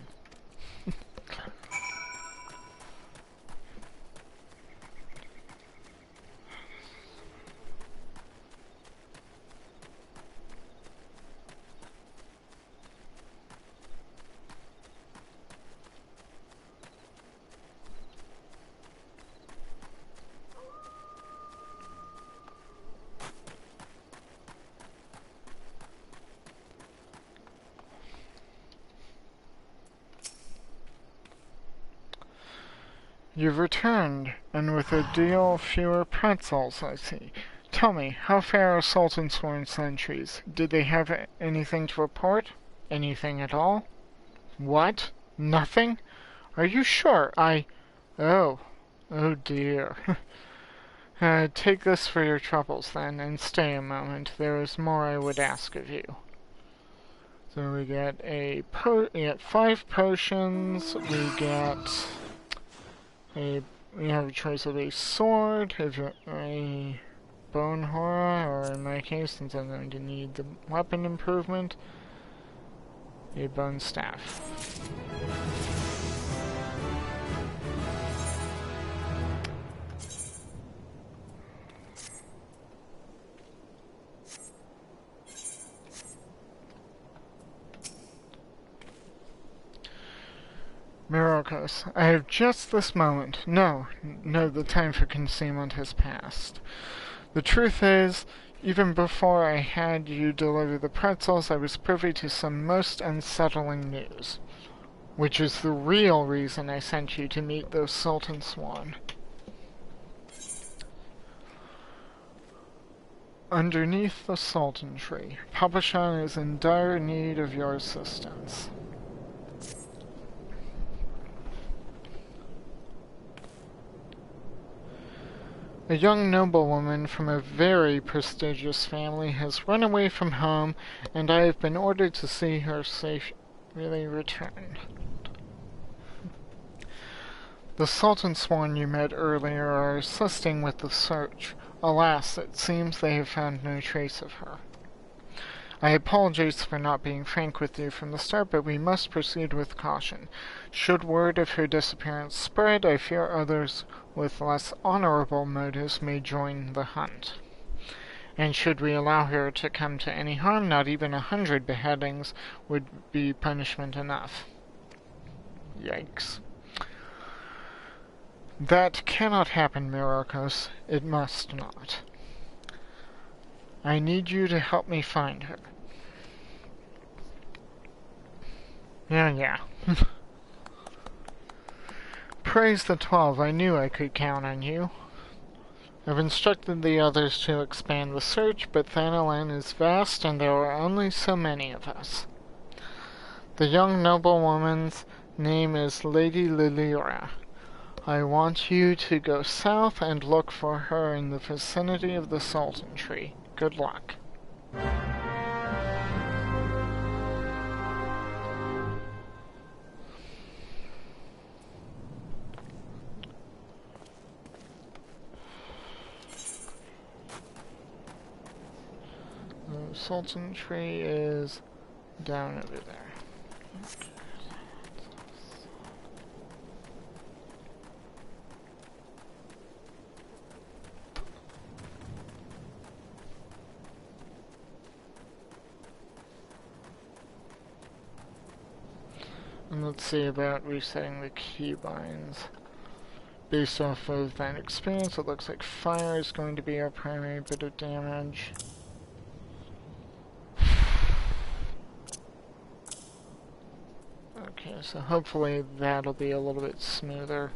You've returned, and with a deal fewer pretzels, I see. Tell me, how fare are Sultan sworn sentries? Did they have anything to report? Anything at all? What? Nothing? Are you sure? Oh dear. Take this for your troubles, then, and stay a moment. There is more I would ask of you. So we get we get 5 potions, we have a choice of a sword, a bone horror, or in my case, since I'm going to need the weapon improvement, a bone staff. Myrokos, I have just this moment. No, the time for concealment has passed. The truth is, even before I had you deliver the pretzels, I was privy to some most unsettling news. Which is the real reason I sent you to meet those Sultan Sworn. Underneath the Sultan Tree. Papa Shan is in dire need of your assistance. A young noblewoman from a very prestigious family has run away from home, and I have been ordered to see her safely return. The Sultan sworn you met earlier are assisting with the search. Alas, it seems they have found no trace of her. I apologize for not being frank with you from the start, but we must proceed with caution. Should word of her disappearance spread, I fear others with less honorable motives may join the hunt. And should we allow her to come to any harm, not even 100 beheadings would be punishment enough. Yikes. That cannot happen, Myrokos. It must not. I need you to help me find her. Yeah. Praise the 12, I knew I could count on you. I've instructed the others to expand the search, but Thanalan is vast and there are only so many of us. The young noblewoman's name is Lady Lilira. I want you to go south and look for her in the vicinity of the Sultan Tree. Good luck. The Sultan Tree is down over there. Okay. And let's see about resetting the keybinds. Based off of that experience, it looks like fire is going to be our primary bit of damage. Okay, so hopefully that'll be a little bit smoother.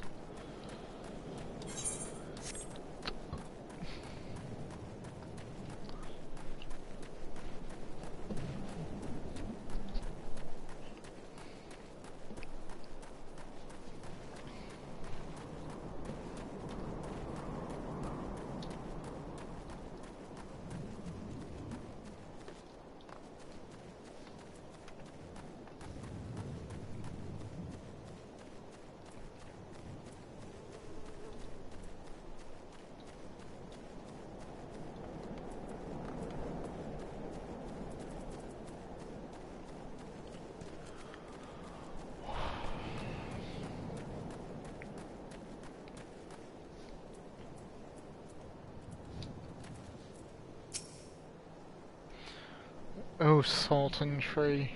Oh, Sultan Tree.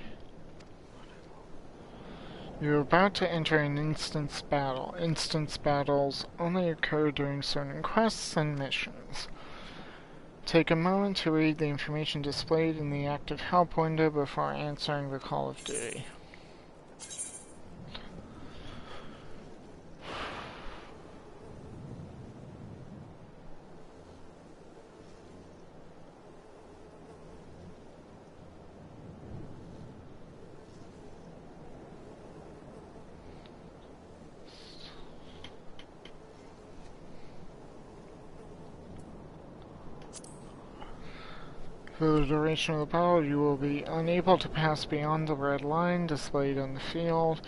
You're about to enter an instance battle. Instance battles only occur during certain quests and missions. Take a moment to read the information displayed in the active help window before answering the call of duty. For the duration of the battle, you will be unable to pass beyond the red line displayed on the field.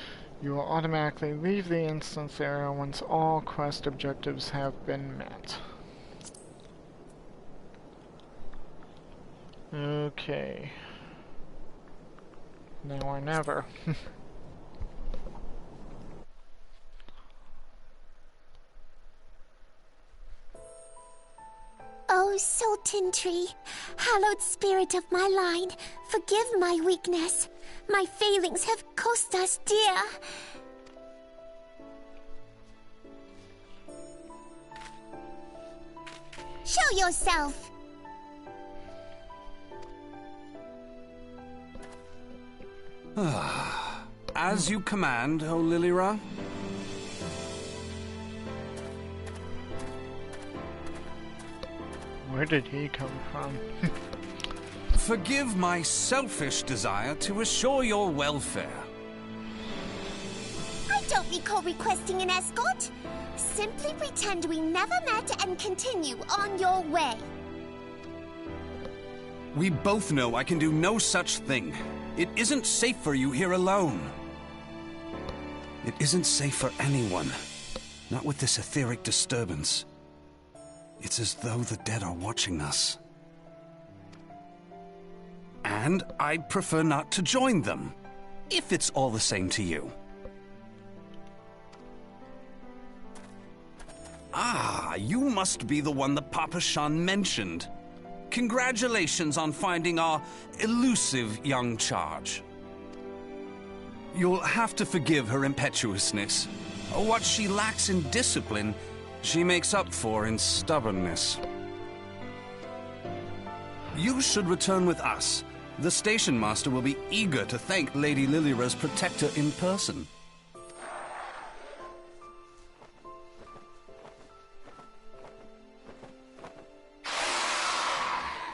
You will automatically leave the instance area once all quest objectives have been met. Okay. Now or never. O Sultan Tree, hallowed spirit of my line, forgive my weakness. My failings have cost us dear. Show yourself! As you command, O Lilira. Where did he come from? Forgive my selfish desire to assure your welfare. I don't recall requesting an escort. Simply pretend we never met and continue on your way. We both know I can do no such thing. It isn't safe for you here alone. It isn't safe for anyone. Not with this etheric disturbance. It's as though the dead are watching us. And I'd prefer not to join them, if it's all the same to you. Ah, you must be the one that Papa Shan mentioned. Congratulations on finding our elusive young charge. You'll have to forgive her impetuousness. What she lacks in discipline, she makes up for in stubbornness. You should return with us. The station master will be eager to thank Lady Lilira's protector in person.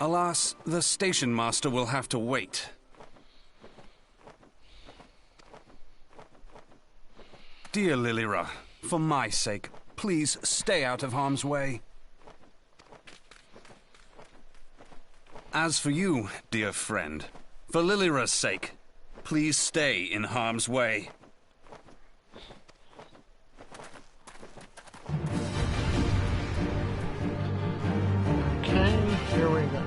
Alas, the station master will have to wait. Dear Lilira, for my sake, please stay out of harm's way. As for you, dear friend, for Lilira's sake, please stay in harm's way. Okay, here we go.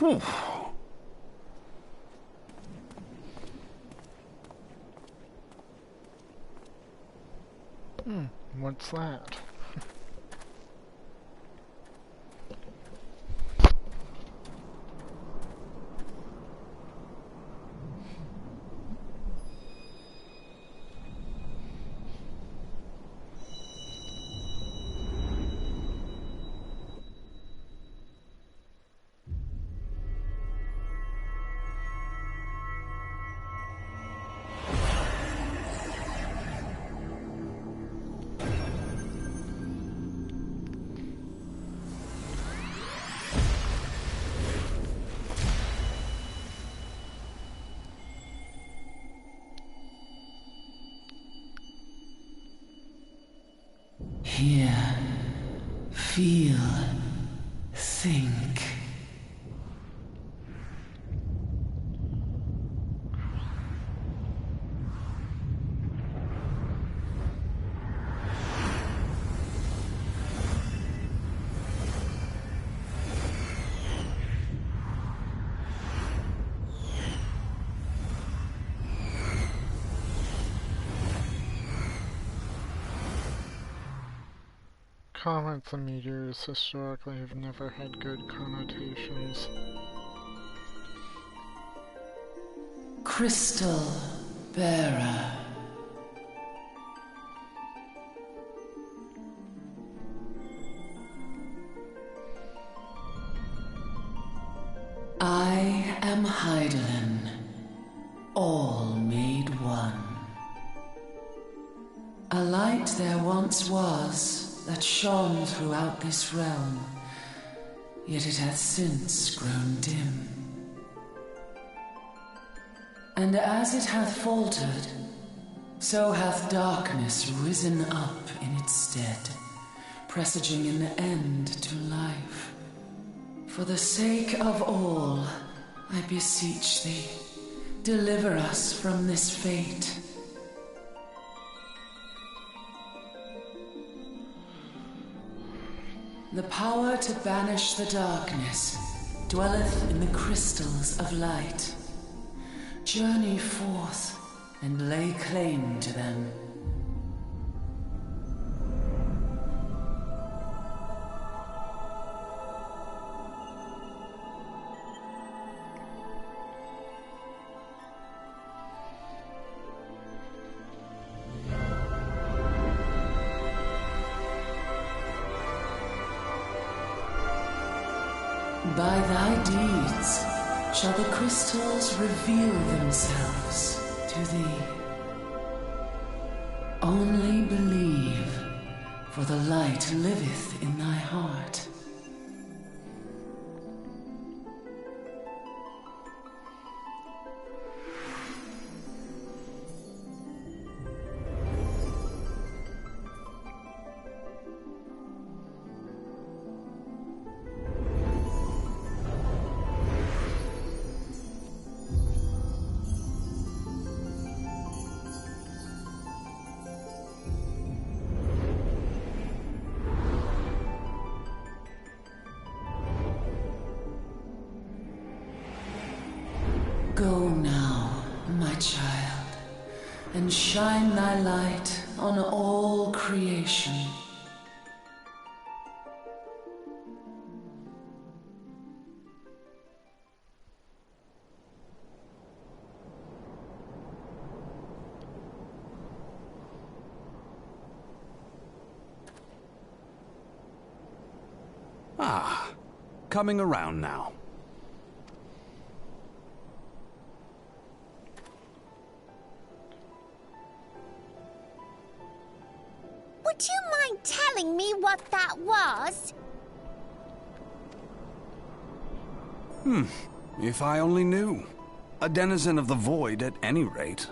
Whew. What's that? hear, feel, think. Comets and meteors historically have never had good connotations. Crystal bearer. I am Heidelin, all made one. A light there once was, that shone throughout this realm, yet it hath since grown dim. And as it hath faltered, so hath darkness risen up in its stead, presaging an end to life. For the sake of all, I beseech thee, deliver us from this fate. The power to banish the darkness dwelleth in the crystals of light. Journey forth and lay claim to them. By thy deeds shall the crystals reveal themselves to thee. Only believe, for the light liveth in thy heart. Go now, my child, and shine thy light on all creation. Ah, coming around now. Would you mind telling me what that was? If I only knew. A denizen of the void at any rate.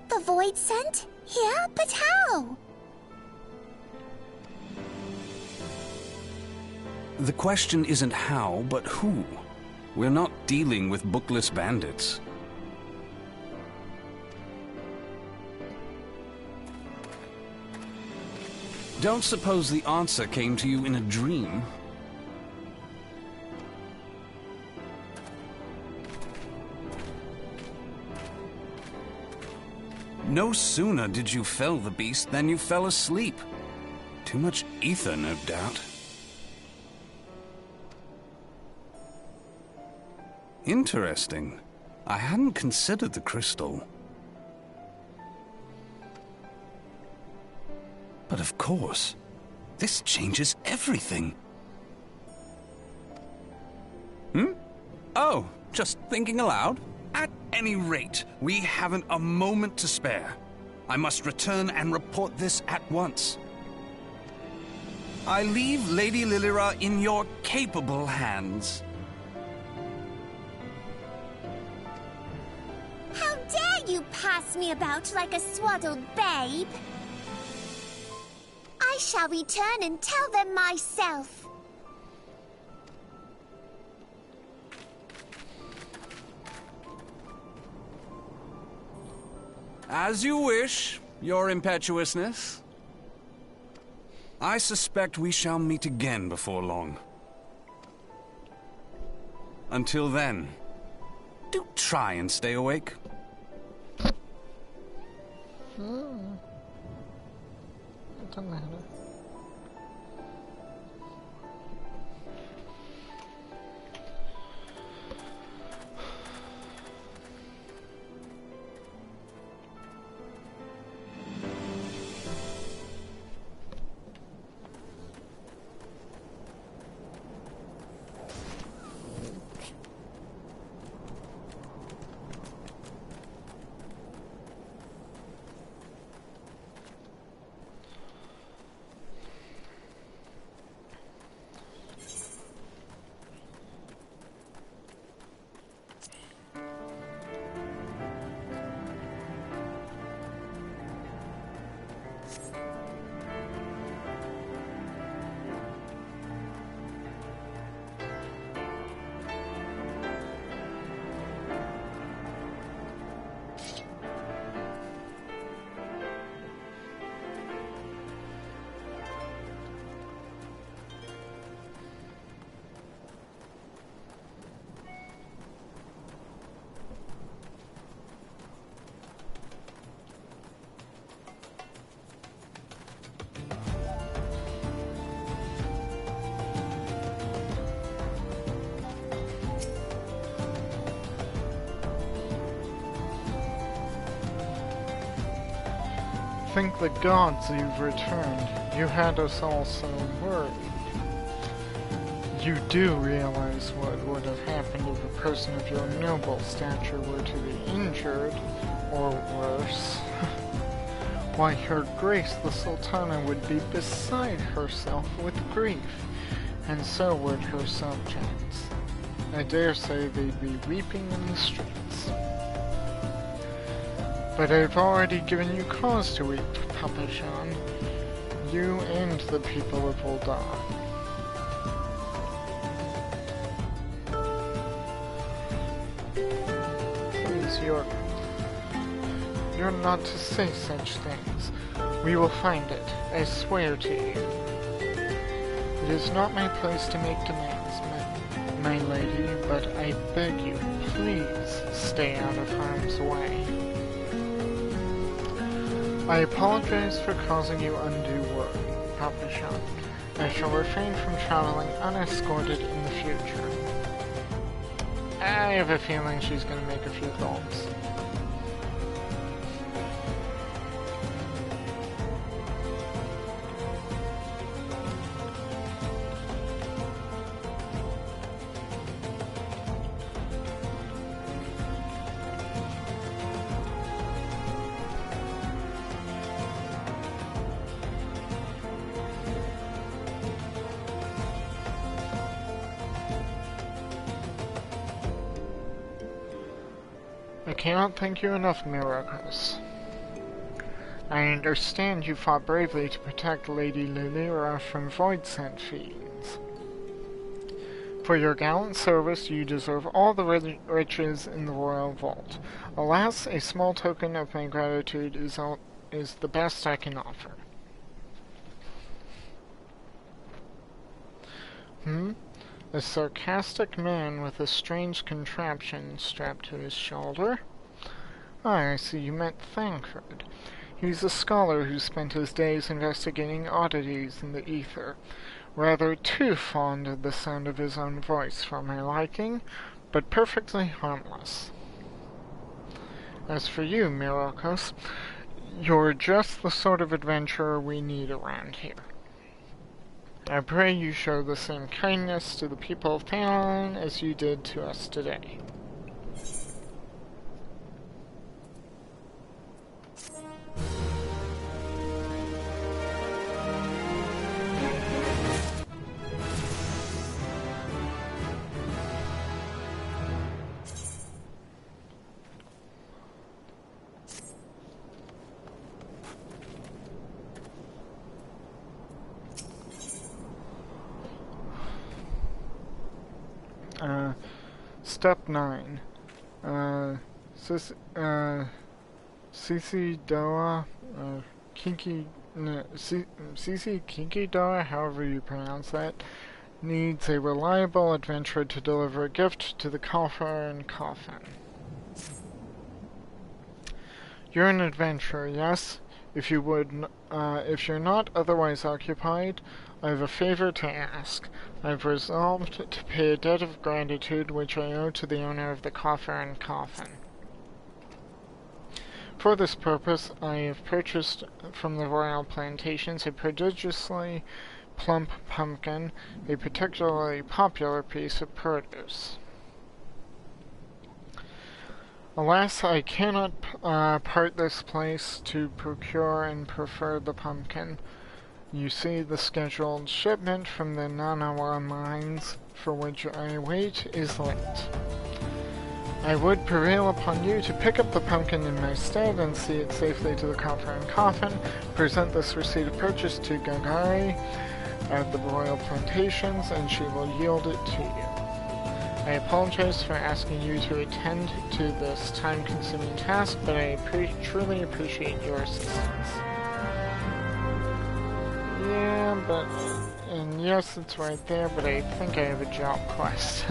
The void sent? Here? But how? The question isn't how, but who. We're not dealing with bookless bandits. Don't suppose the answer came to you in a dream? No sooner did you fell the beast than you fell asleep. Too much ether, no doubt. Interesting. I hadn't considered the crystal. But of course, this changes everything. Oh, just thinking aloud? At any rate, we haven't a moment to spare. I must return and report this at once. I leave Lady Lilira in your capable hands. How dare you pass me about like a swaddled babe? shall return and tell them myself. As you wish, your impetuousness. I suspect we shall meet again before long. Until then, do try and stay awake. It doesn't matter. Thank the gods you've returned. You had us all so worried. You do realize what would have happened if a person of your noble stature were to be injured, or worse. Why, Her Grace the Sultana would be beside herself with grief, and so would her subjects. I dare say they'd be weeping in the streets. But I've already given you cause to weep, Papa Jean. You and the people of Ul'dah. Please, you're not to say such things. We will find it, I swear to you. It is not my place to make demands, my lady, but I beg you, please stay out of harm's way. I apologize for causing you undue worry, Papa Jean. I shall refrain from traveling unescorted in the future. I have a feeling she's going to make a few calls. I cannot thank you enough, Myrokos. I understand you fought bravely to protect Lady Lilira from void-sent fiends. For your gallant service, you deserve all the riches in the royal vault. Alas, a small token of my gratitude is the best I can offer. A sarcastic man with a strange contraption strapped to his shoulder? I see you meant Thancred. He's a scholar who spent his days investigating oddities in the ether. Rather too fond of the sound of his own voice for my liking, but perfectly harmless. As for you, Myrokos, you're just the sort of adventurer we need around here. I pray you show the same kindness to the people of Talon as you did to us today. Step 9. Cici Doa, Cici Kinkidoa, however you pronounce that, needs a reliable adventurer to deliver a gift to the coffer and coffin. You're an adventurer, yes? If you're not otherwise occupied, I have a favor to ask. I've resolved to pay a debt of gratitude which I owe to the owner of the coffer and coffin. For this purpose, I have purchased from the royal plantations a prodigiously plump pumpkin, a particularly popular piece of produce. Alas, I cannot part this place to procure and prefer the pumpkin. You see, the scheduled shipment from the Nanawa mines for which I wait is late. I would prevail upon you to pick up the pumpkin in my stead and see it safely to the coffer and coffin, present this receipt of purchase to Gagari at the royal plantations, and she will yield it to you. I apologize for asking you to attend to this time-consuming task, but I truly appreciate your assistance. Yeah, but... and yes, it's right there, but I think I have a job quest.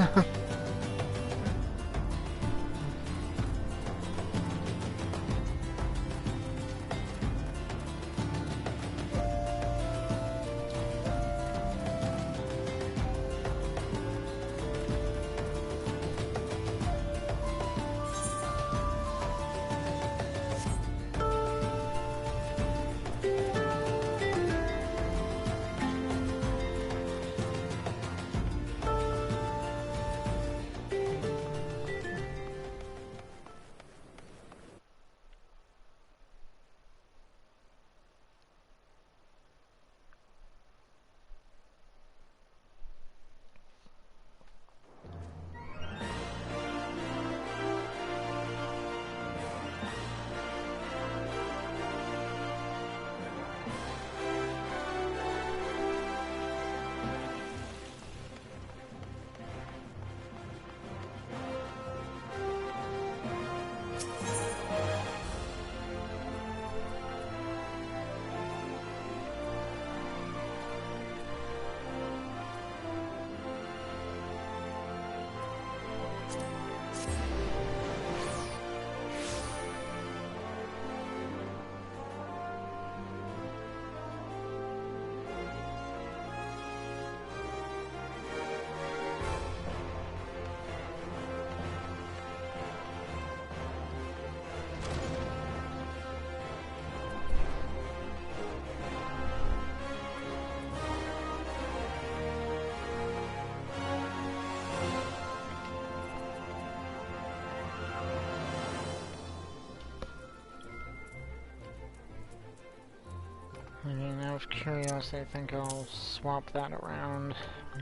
And out of curiosity, I think I'll swap that around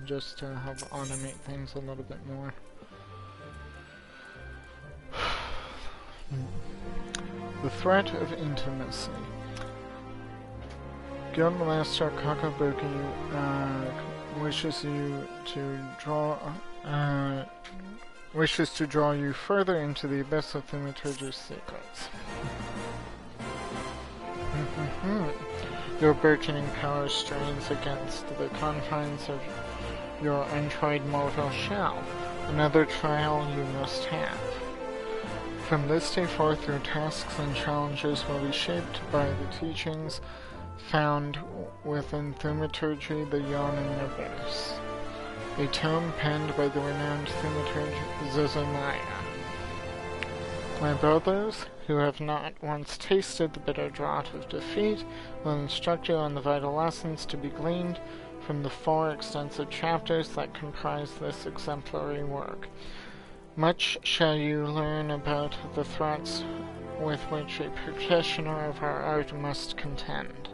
just to help automate things a little bit more. The threat of intimacy. Guildmaster Kakabuki wishes to draw you further into the abyss of thaumaturgy's secrets. Your burgeoning power strains against the confines of your untried mortal shell. Another trial you must have. From this day forth, your tasks and challenges will be shaped by the teachings found within Thaumaturgy, the Yawning Abyss, a tome penned by the renowned thaumaturge Zizamaya. My brothers, who have not once tasted the bitter draught of defeat, will instruct you on the vital lessons to be gleaned from the 4 extensive chapters that comprise this exemplary work. Much shall you learn about the threats with which a practitioner of our art must contend.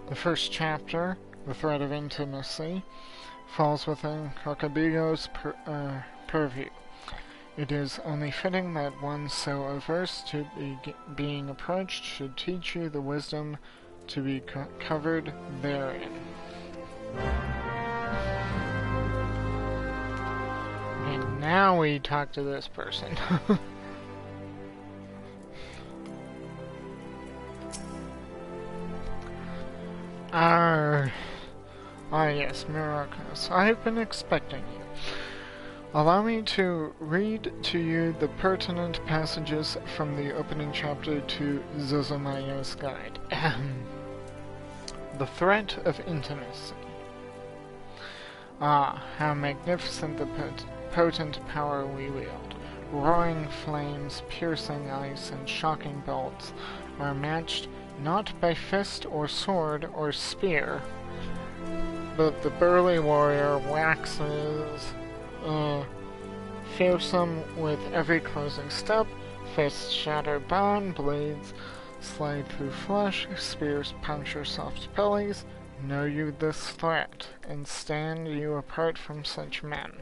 The first chapter, The Threat of Intimacy, falls within Kakabigo's purview. It is only fitting that one so averse to being approached should teach you the wisdom to be covered therein. Now we talk to this person. Yes, Myrokos. I have been expecting you. Allow me to read to you the pertinent passages from the opening chapter to Zozomayo's Guide. The threat of intimacy. Ah, how magnificent the potent power we wield. Roaring flames, piercing ice, and shocking bolts are matched not by fist or sword or spear, but the burly warrior waxes fearsome with every closing step. Fists shatter bone, blades slide through flesh, spears puncture soft bellies. Know you this threat, and stand you apart from such men.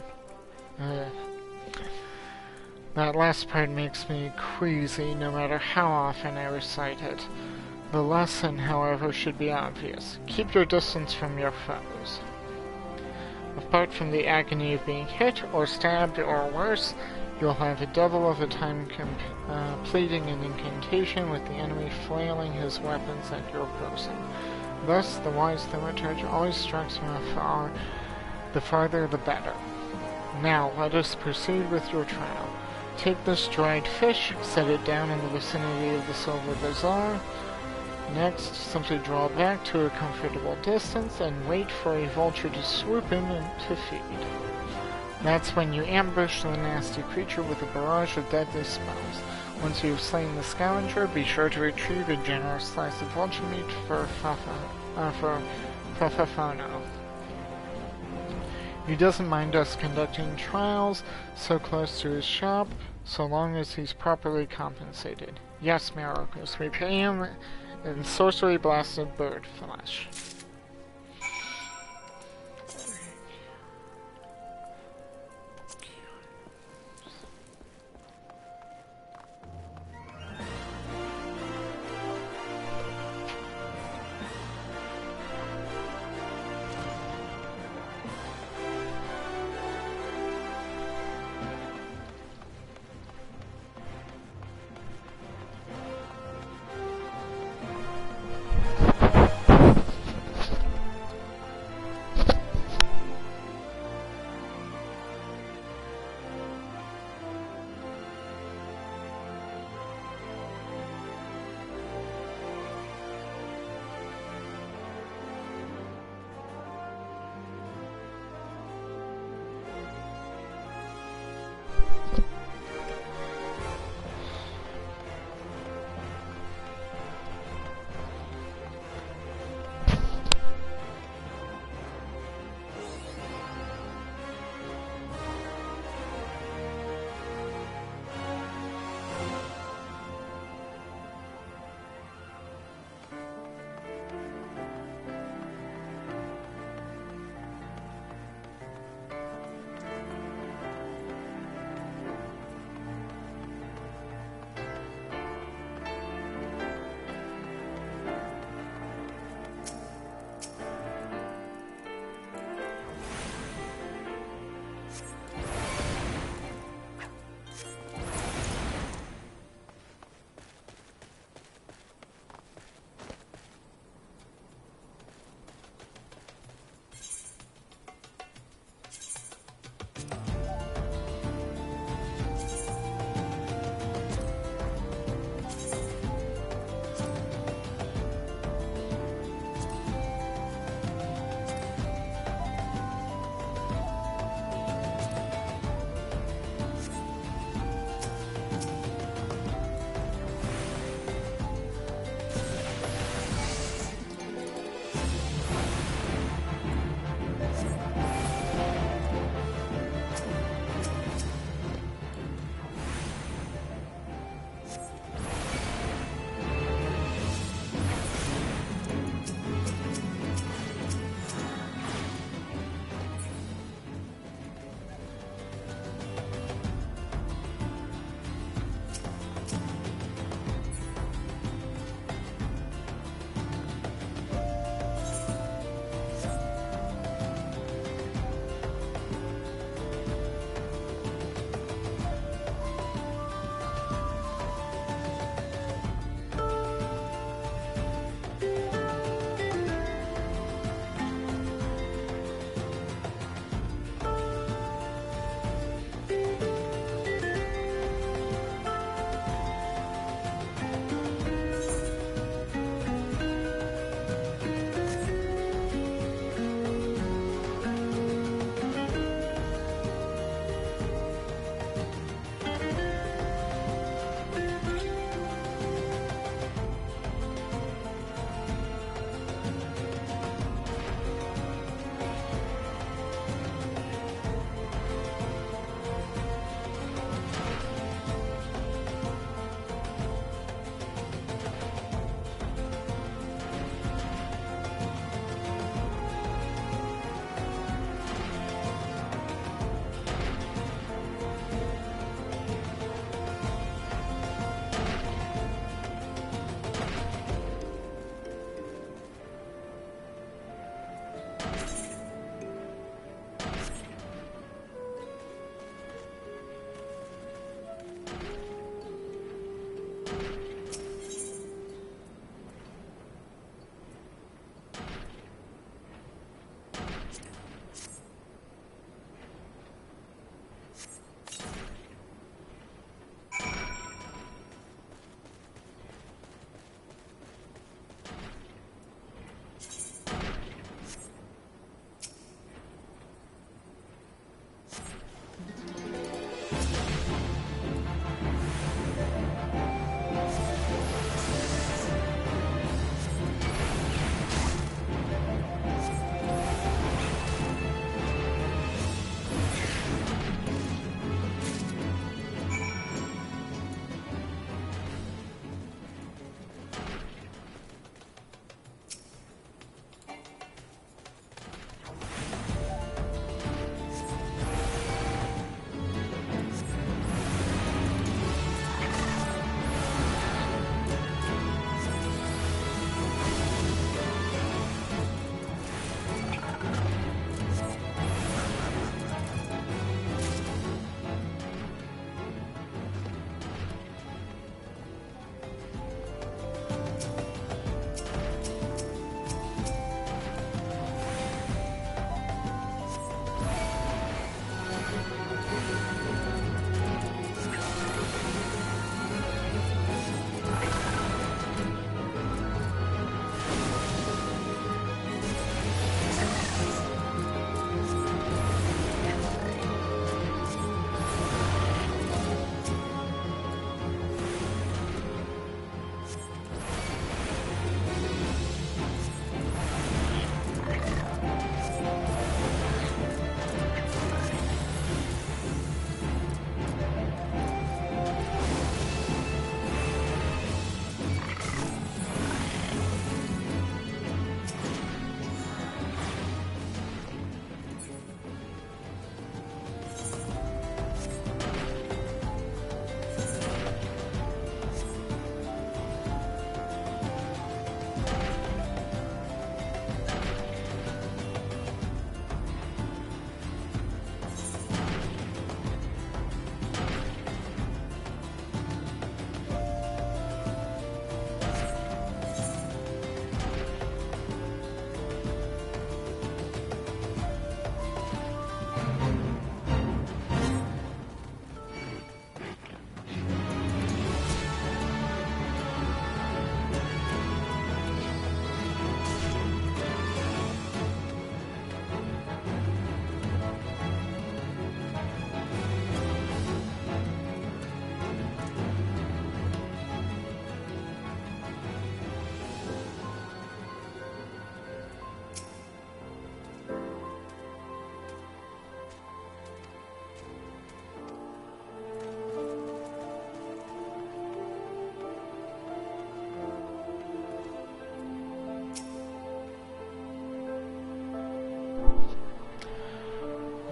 That last part makes me queasy no matter how often I recite it. The lesson, however, should be obvious. Keep your distance from your foes. Apart from the agony of being hit or stabbed or worse, you'll have a double of the time completing an incantation with the enemy flailing his weapons at your person. Thus, the wise thaumaturge always strikes from afar. The farther the better. Now, let us proceed with your trial. Take this dried fish, set it down in the vicinity of the silver bazaar. Next, simply draw back to a comfortable distance and wait for a vulture to swoop in and to feed. That's when you ambush the nasty creature with a barrage of deadly spells. Once you've slain the scavenger, be sure to retrieve a generous slice of vulture meat for Fafafono. He doesn't mind us conducting trials so close to his shop, so long as he's properly compensated. Yes, Myrokos, we pay him in sorcery-blasted bird flesh.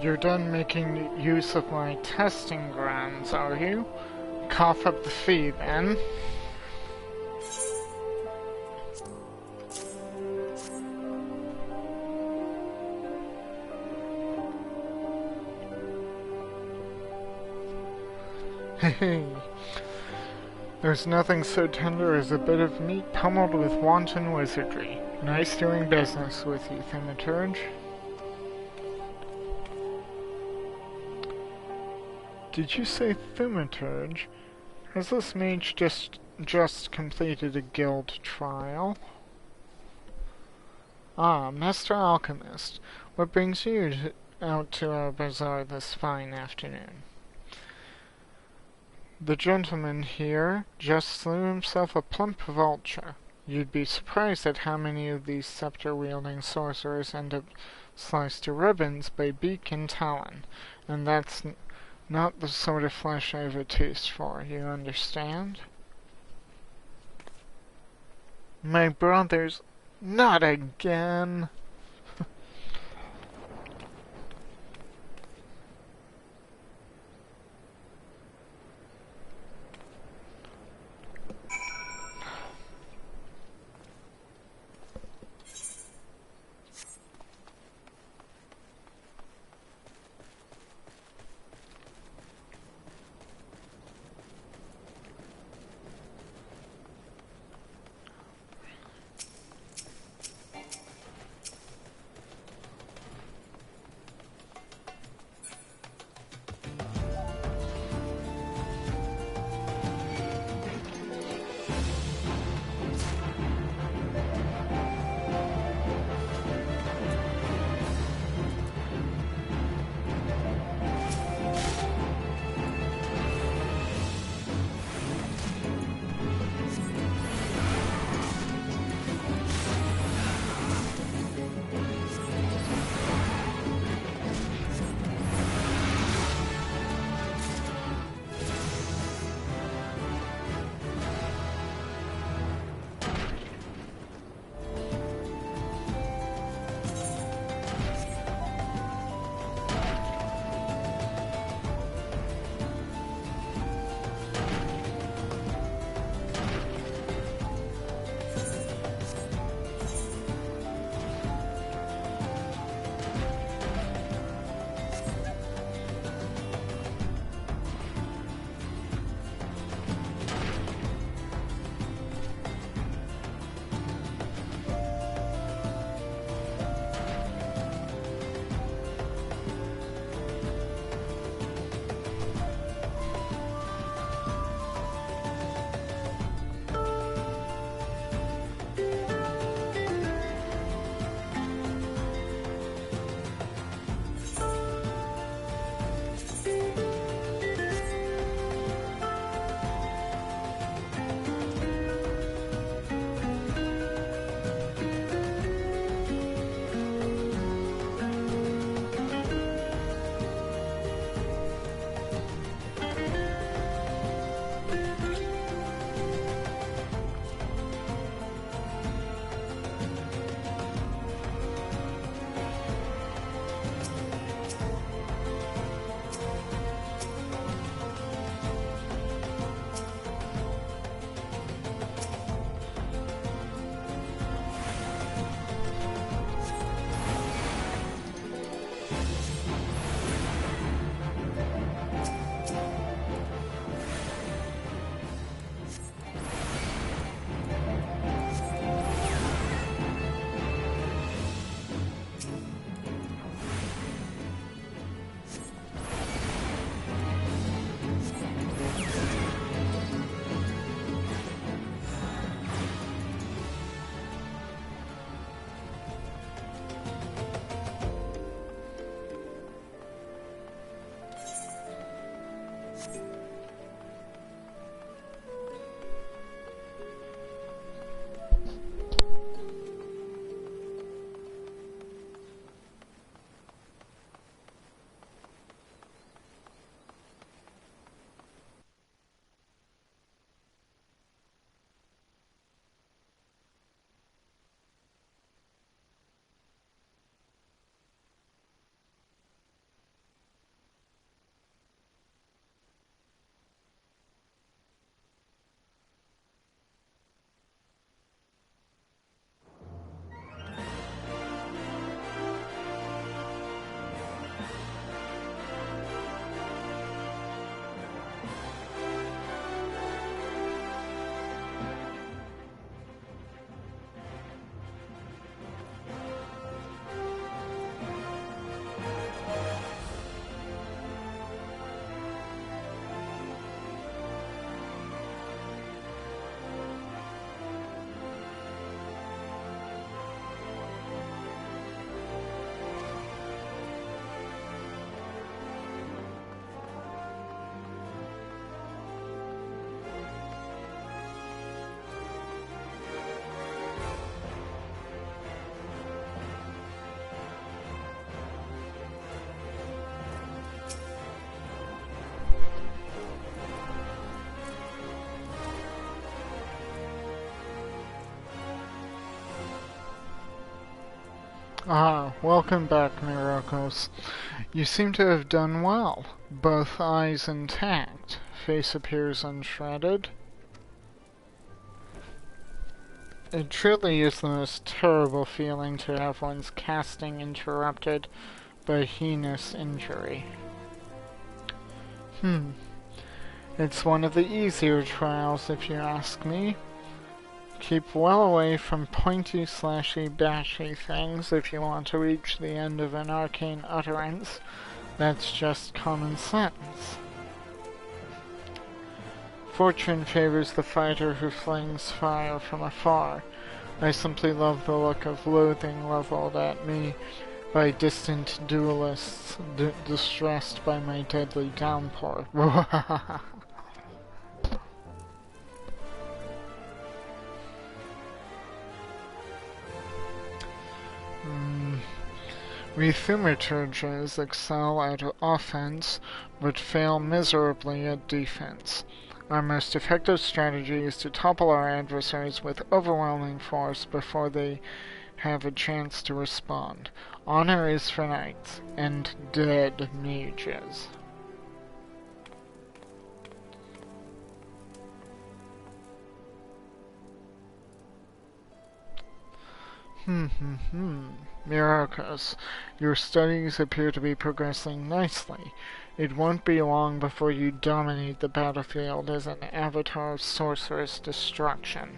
You're done making use of my testing grounds, are you? Cough up the fee, then. Hey, there's nothing so tender as a bit of meat pummeled with wanton wizardry. Nice doing business with you, Thaumaturge. Did you say Thaumaturge? Has this mage just completed a guild trial? Ah, Master Alchemist, what brings you out to our bazaar this fine afternoon? The gentleman here just slew himself a plump vulture. You'd be surprised at how many of these scepter-wielding sorcerers end up sliced to ribbons by beak and talon, and that's not the sort of flesh I have a taste for, you understand? My brothers, not again! Ah, welcome back, Myrokos. You seem to have done well. Both eyes intact. Face appears unshredded. It truly is the most terrible feeling to have one's casting interrupted by heinous injury. It's one of the easier trials, if you ask me. Keep well away from pointy, slashy, bashy things if you want to reach the end of an arcane utterance. That's just common sense. Fortune favors the fighter who flings fire from afar. I simply love the look of loathing leveled at me by distant duelists distressed by my deadly downpour. We thaumaturges excel at offense, but fail miserably at defense. Our most effective strategy is to topple our adversaries with overwhelming force before they have a chance to respond. Honor is for knights and dead mages. Myrokos, your studies appear to be progressing nicely. It won't be long before you dominate the battlefield as an avatar of sorcerous destruction.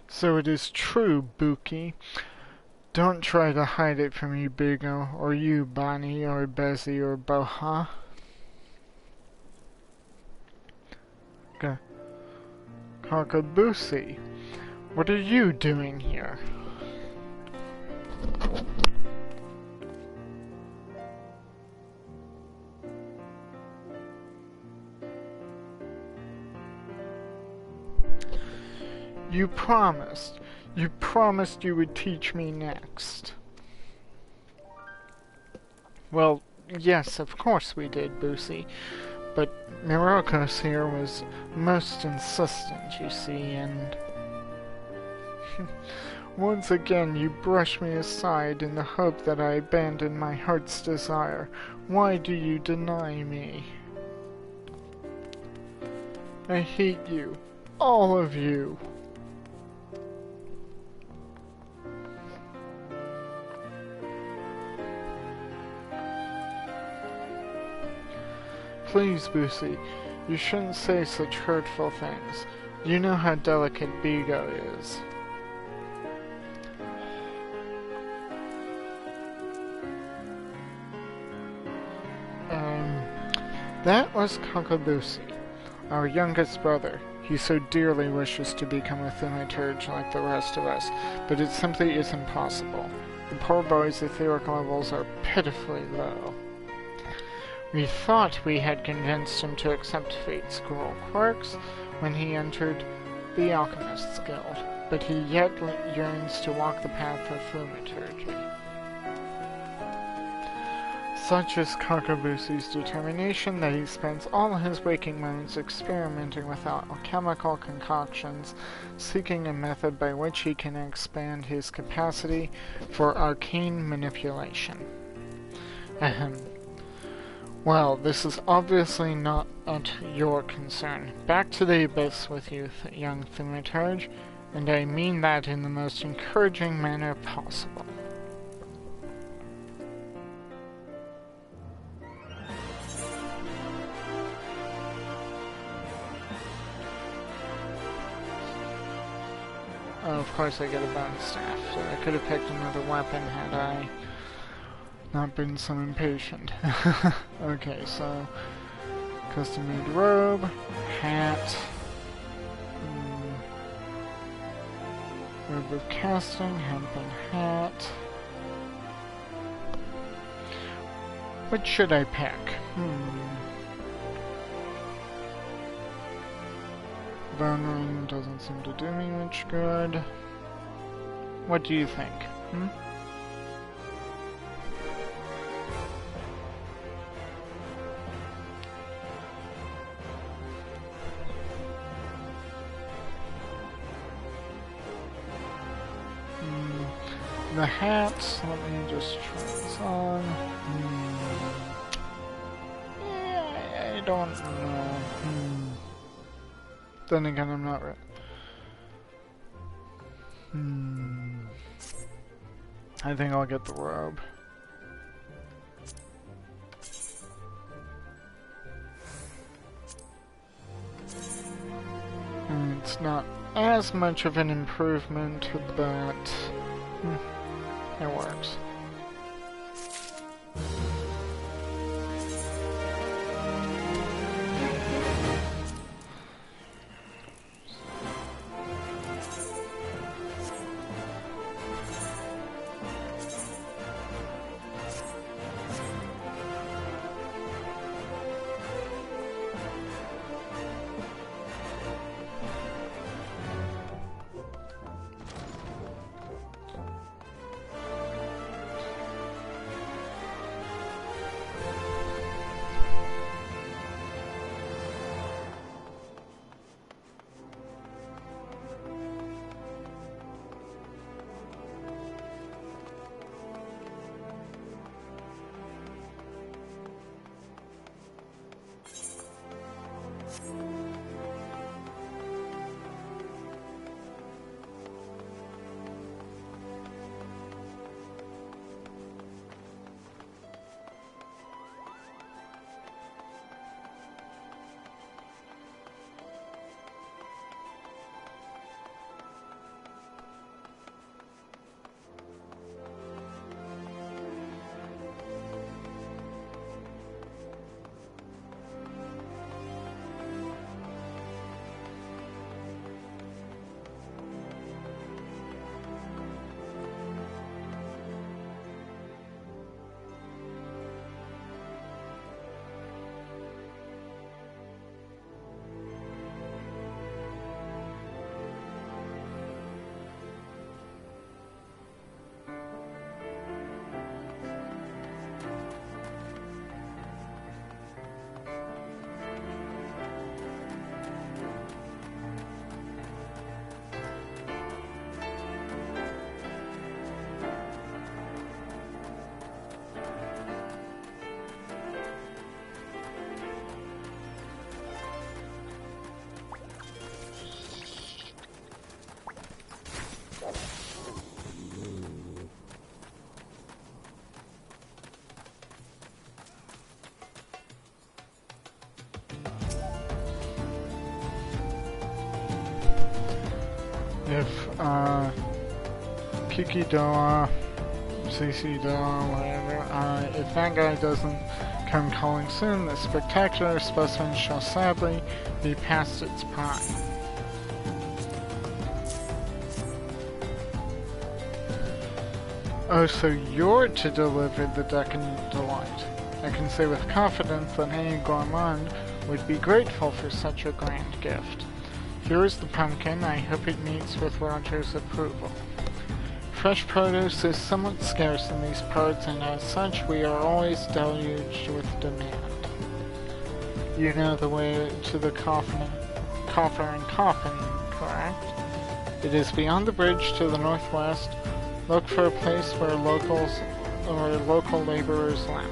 So it is true, Buki. Don't try to hide it from me, Bigo, or you, Bani, or Bezi, or Boha. Kakabusi, what are you doing here? You promised you would teach me next. Well, yes, of course we did, Boosie. But Myrokos here was most insistent, you see, and once again you brush me aside in the hope that I abandon my heart's desire. Why do you deny me? I hate you. All of you. Please, Boosie, you shouldn't say such hurtful things. You know how delicate Bigo is. That was Kakabusi, our youngest brother. He so dearly wishes to become a thaumaturge like the rest of us, but it simply isn't possible. The poor boy's etheric levels are pitifully low. We thought we had convinced him to accept Fate's cruel quirks when he entered the Alchemist's Guild, but he yet yearns to walk the path of thaumaturgy. Such is Kakabusi's determination that he spends all his waking moments experimenting with alchemical concoctions, seeking a method by which he can expand his capacity for arcane manipulation. Ahem. Well, this is obviously not at your concern. Back to the abyss with you, young thaumaturge, and I mean that in the most encouraging manner possible. Oh, of course I get a bone staff, so I could have picked another weapon had I not been so impatient. Okay, so custom-made robe, hat, robe of casting, hempen hat. What should I pick? Bone ring doesn't seem to do me much good. What do you think? The hats, let me just try this on. Yeah, I don't know. Then again, I'm not right. I think I'll get the robe. It's not as much of an improvement, but it works. If Kiki Doa, CC Doa, whatever, if that guy doesn't come calling soon, the spectacular specimen shall sadly be past its prime. Oh, so you're to deliver the decadent delight. I can say with confidence that any gourmand would be grateful for such a grand gift. Here is the pumpkin. I hope it meets with Roger's approval. Fresh produce is somewhat scarce in these parts, and as such we are always deluged with demand. You know the way to the coffer and coffin, correct? It is beyond the bridge to the northwest. Look for a place where locals or local laborers lounge.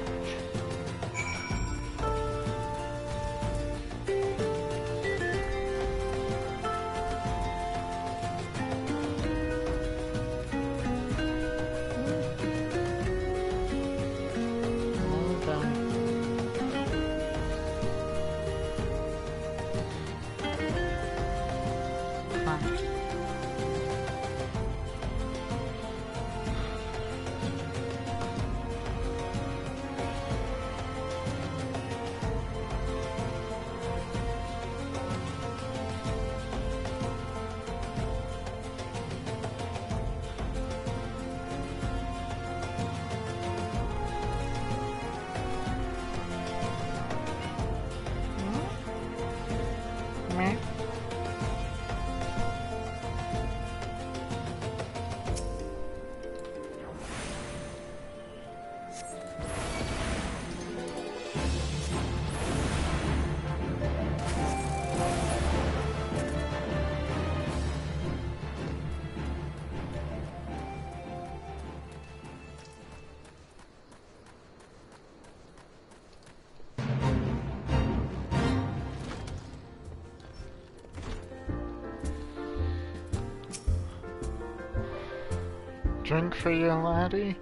Drink for you, laddie?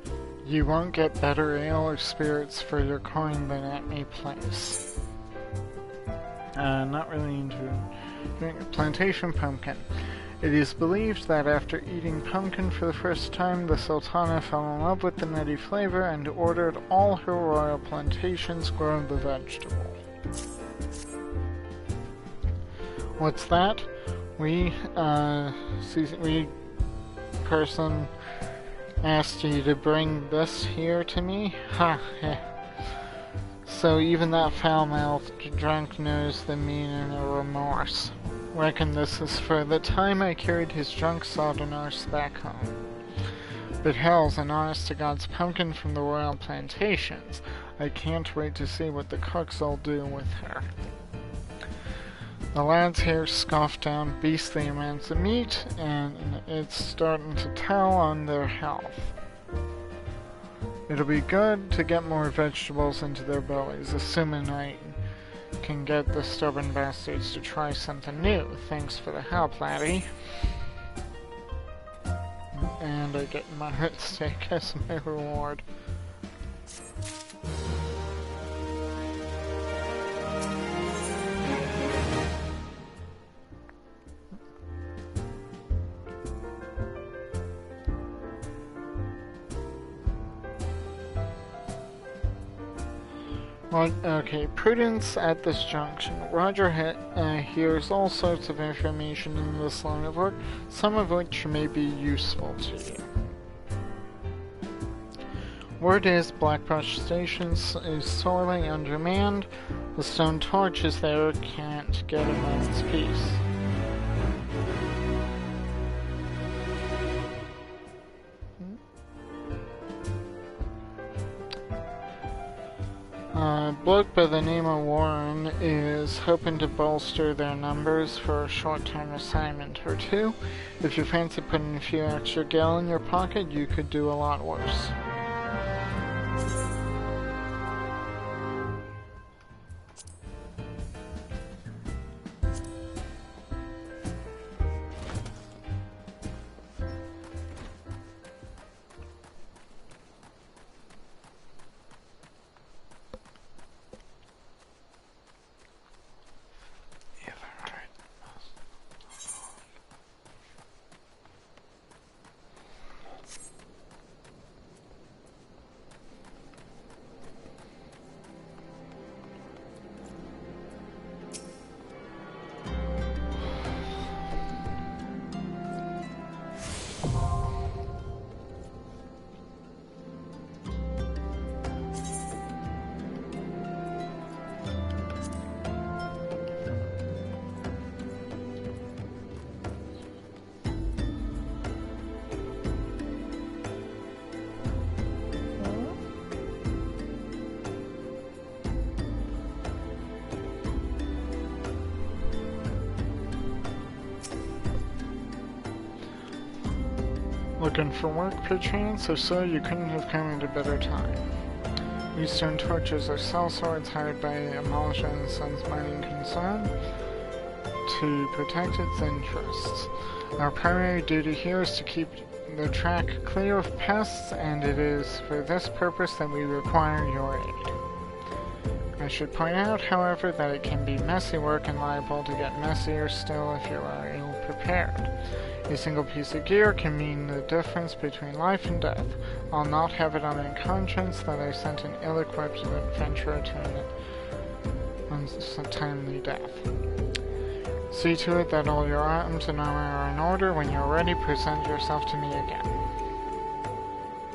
You won't get better ale or spirits for your coin than at my place. Not really into plantation pumpkin. It is believed that after eating pumpkin for the first time, the Sultana fell in love with the nutty flavor and ordered all her royal plantations grow the vegetable. What's that? We person asked you to bring this here to me? Ha, So even that foul-mouthed drunk knows the meaning of remorse. Reckon this is for the time I carried his drunk sodden arse back home. But hell's an honest-to-God's pumpkin from the royal plantations. I can't wait to see what the cooks'll do with her. The lads here scoffed down beastly amounts of meat, and it's starting to tell on their health. It'll be good to get more vegetables into their bellies, assuming I can get the stubborn bastards to try something new. Thanks for the help, laddie. And I get my steak as my reward. Okay, prudence at this junction. Roger hears all sorts of information in this line of work, some of which may be useful to you. Word is Blackbrush Station is sorely undermanned. The stone torches there can't get a moment's peace. A bloke by the name of Warren is hoping to bolster their numbers for a short-term assignment or two. If you fancy putting a few extra gil in your pocket, you could do a lot worse. Looking for work, perchance? If so, you couldn't have come at a better time. These stone torches are sellswords hired by Amalia and Sons Mining Concern to protect its interests. Our primary duty here is to keep the track clear of pests, and it is for this purpose that we require your aid. I should point out, however, that it can be messy work and liable to get messier still if you are ill-prepared. A single piece of gear can mean the difference between life and death. I'll not have it on my conscience that I sent an ill-equipped adventurer to an untimely death. See to it that all your items and armor are in order. When you're ready, present yourself to me again.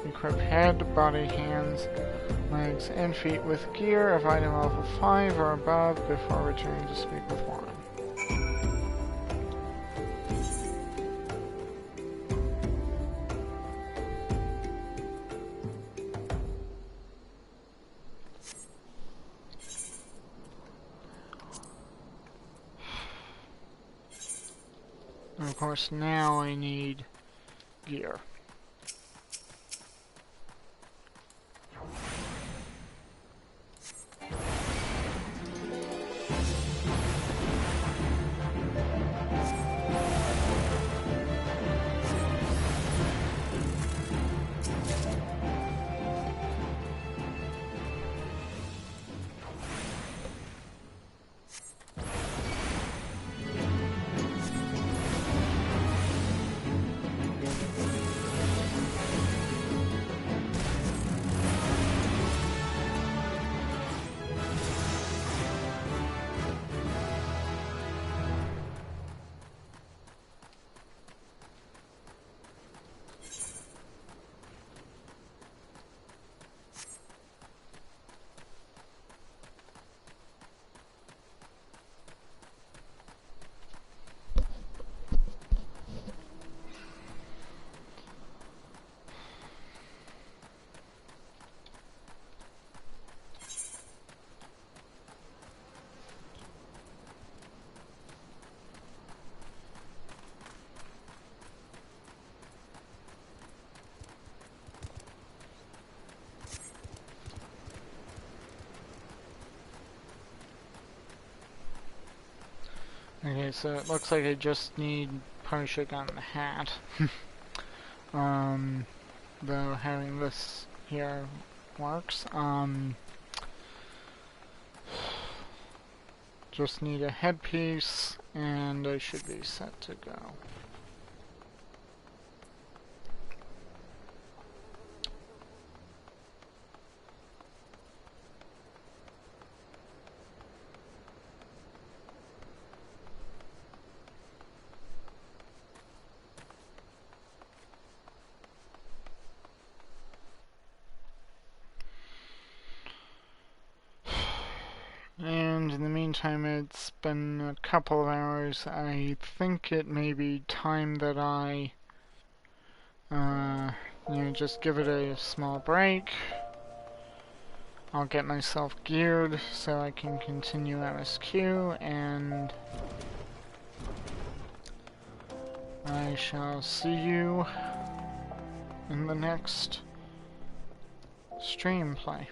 Equip head, body, hands, legs, and feet with gear of item level 5 or above before returning to speak with Warren. And of course, now I need gear. Okay, so it looks like I just need Parsha on the hat. Though having this here works. Just need a headpiece, and I should be set to go. And in the meantime, it's been a couple of hours. I think it may be time that I, just give it a small break. I'll get myself geared so I can continue MSQ, and I shall see you in the next stream play.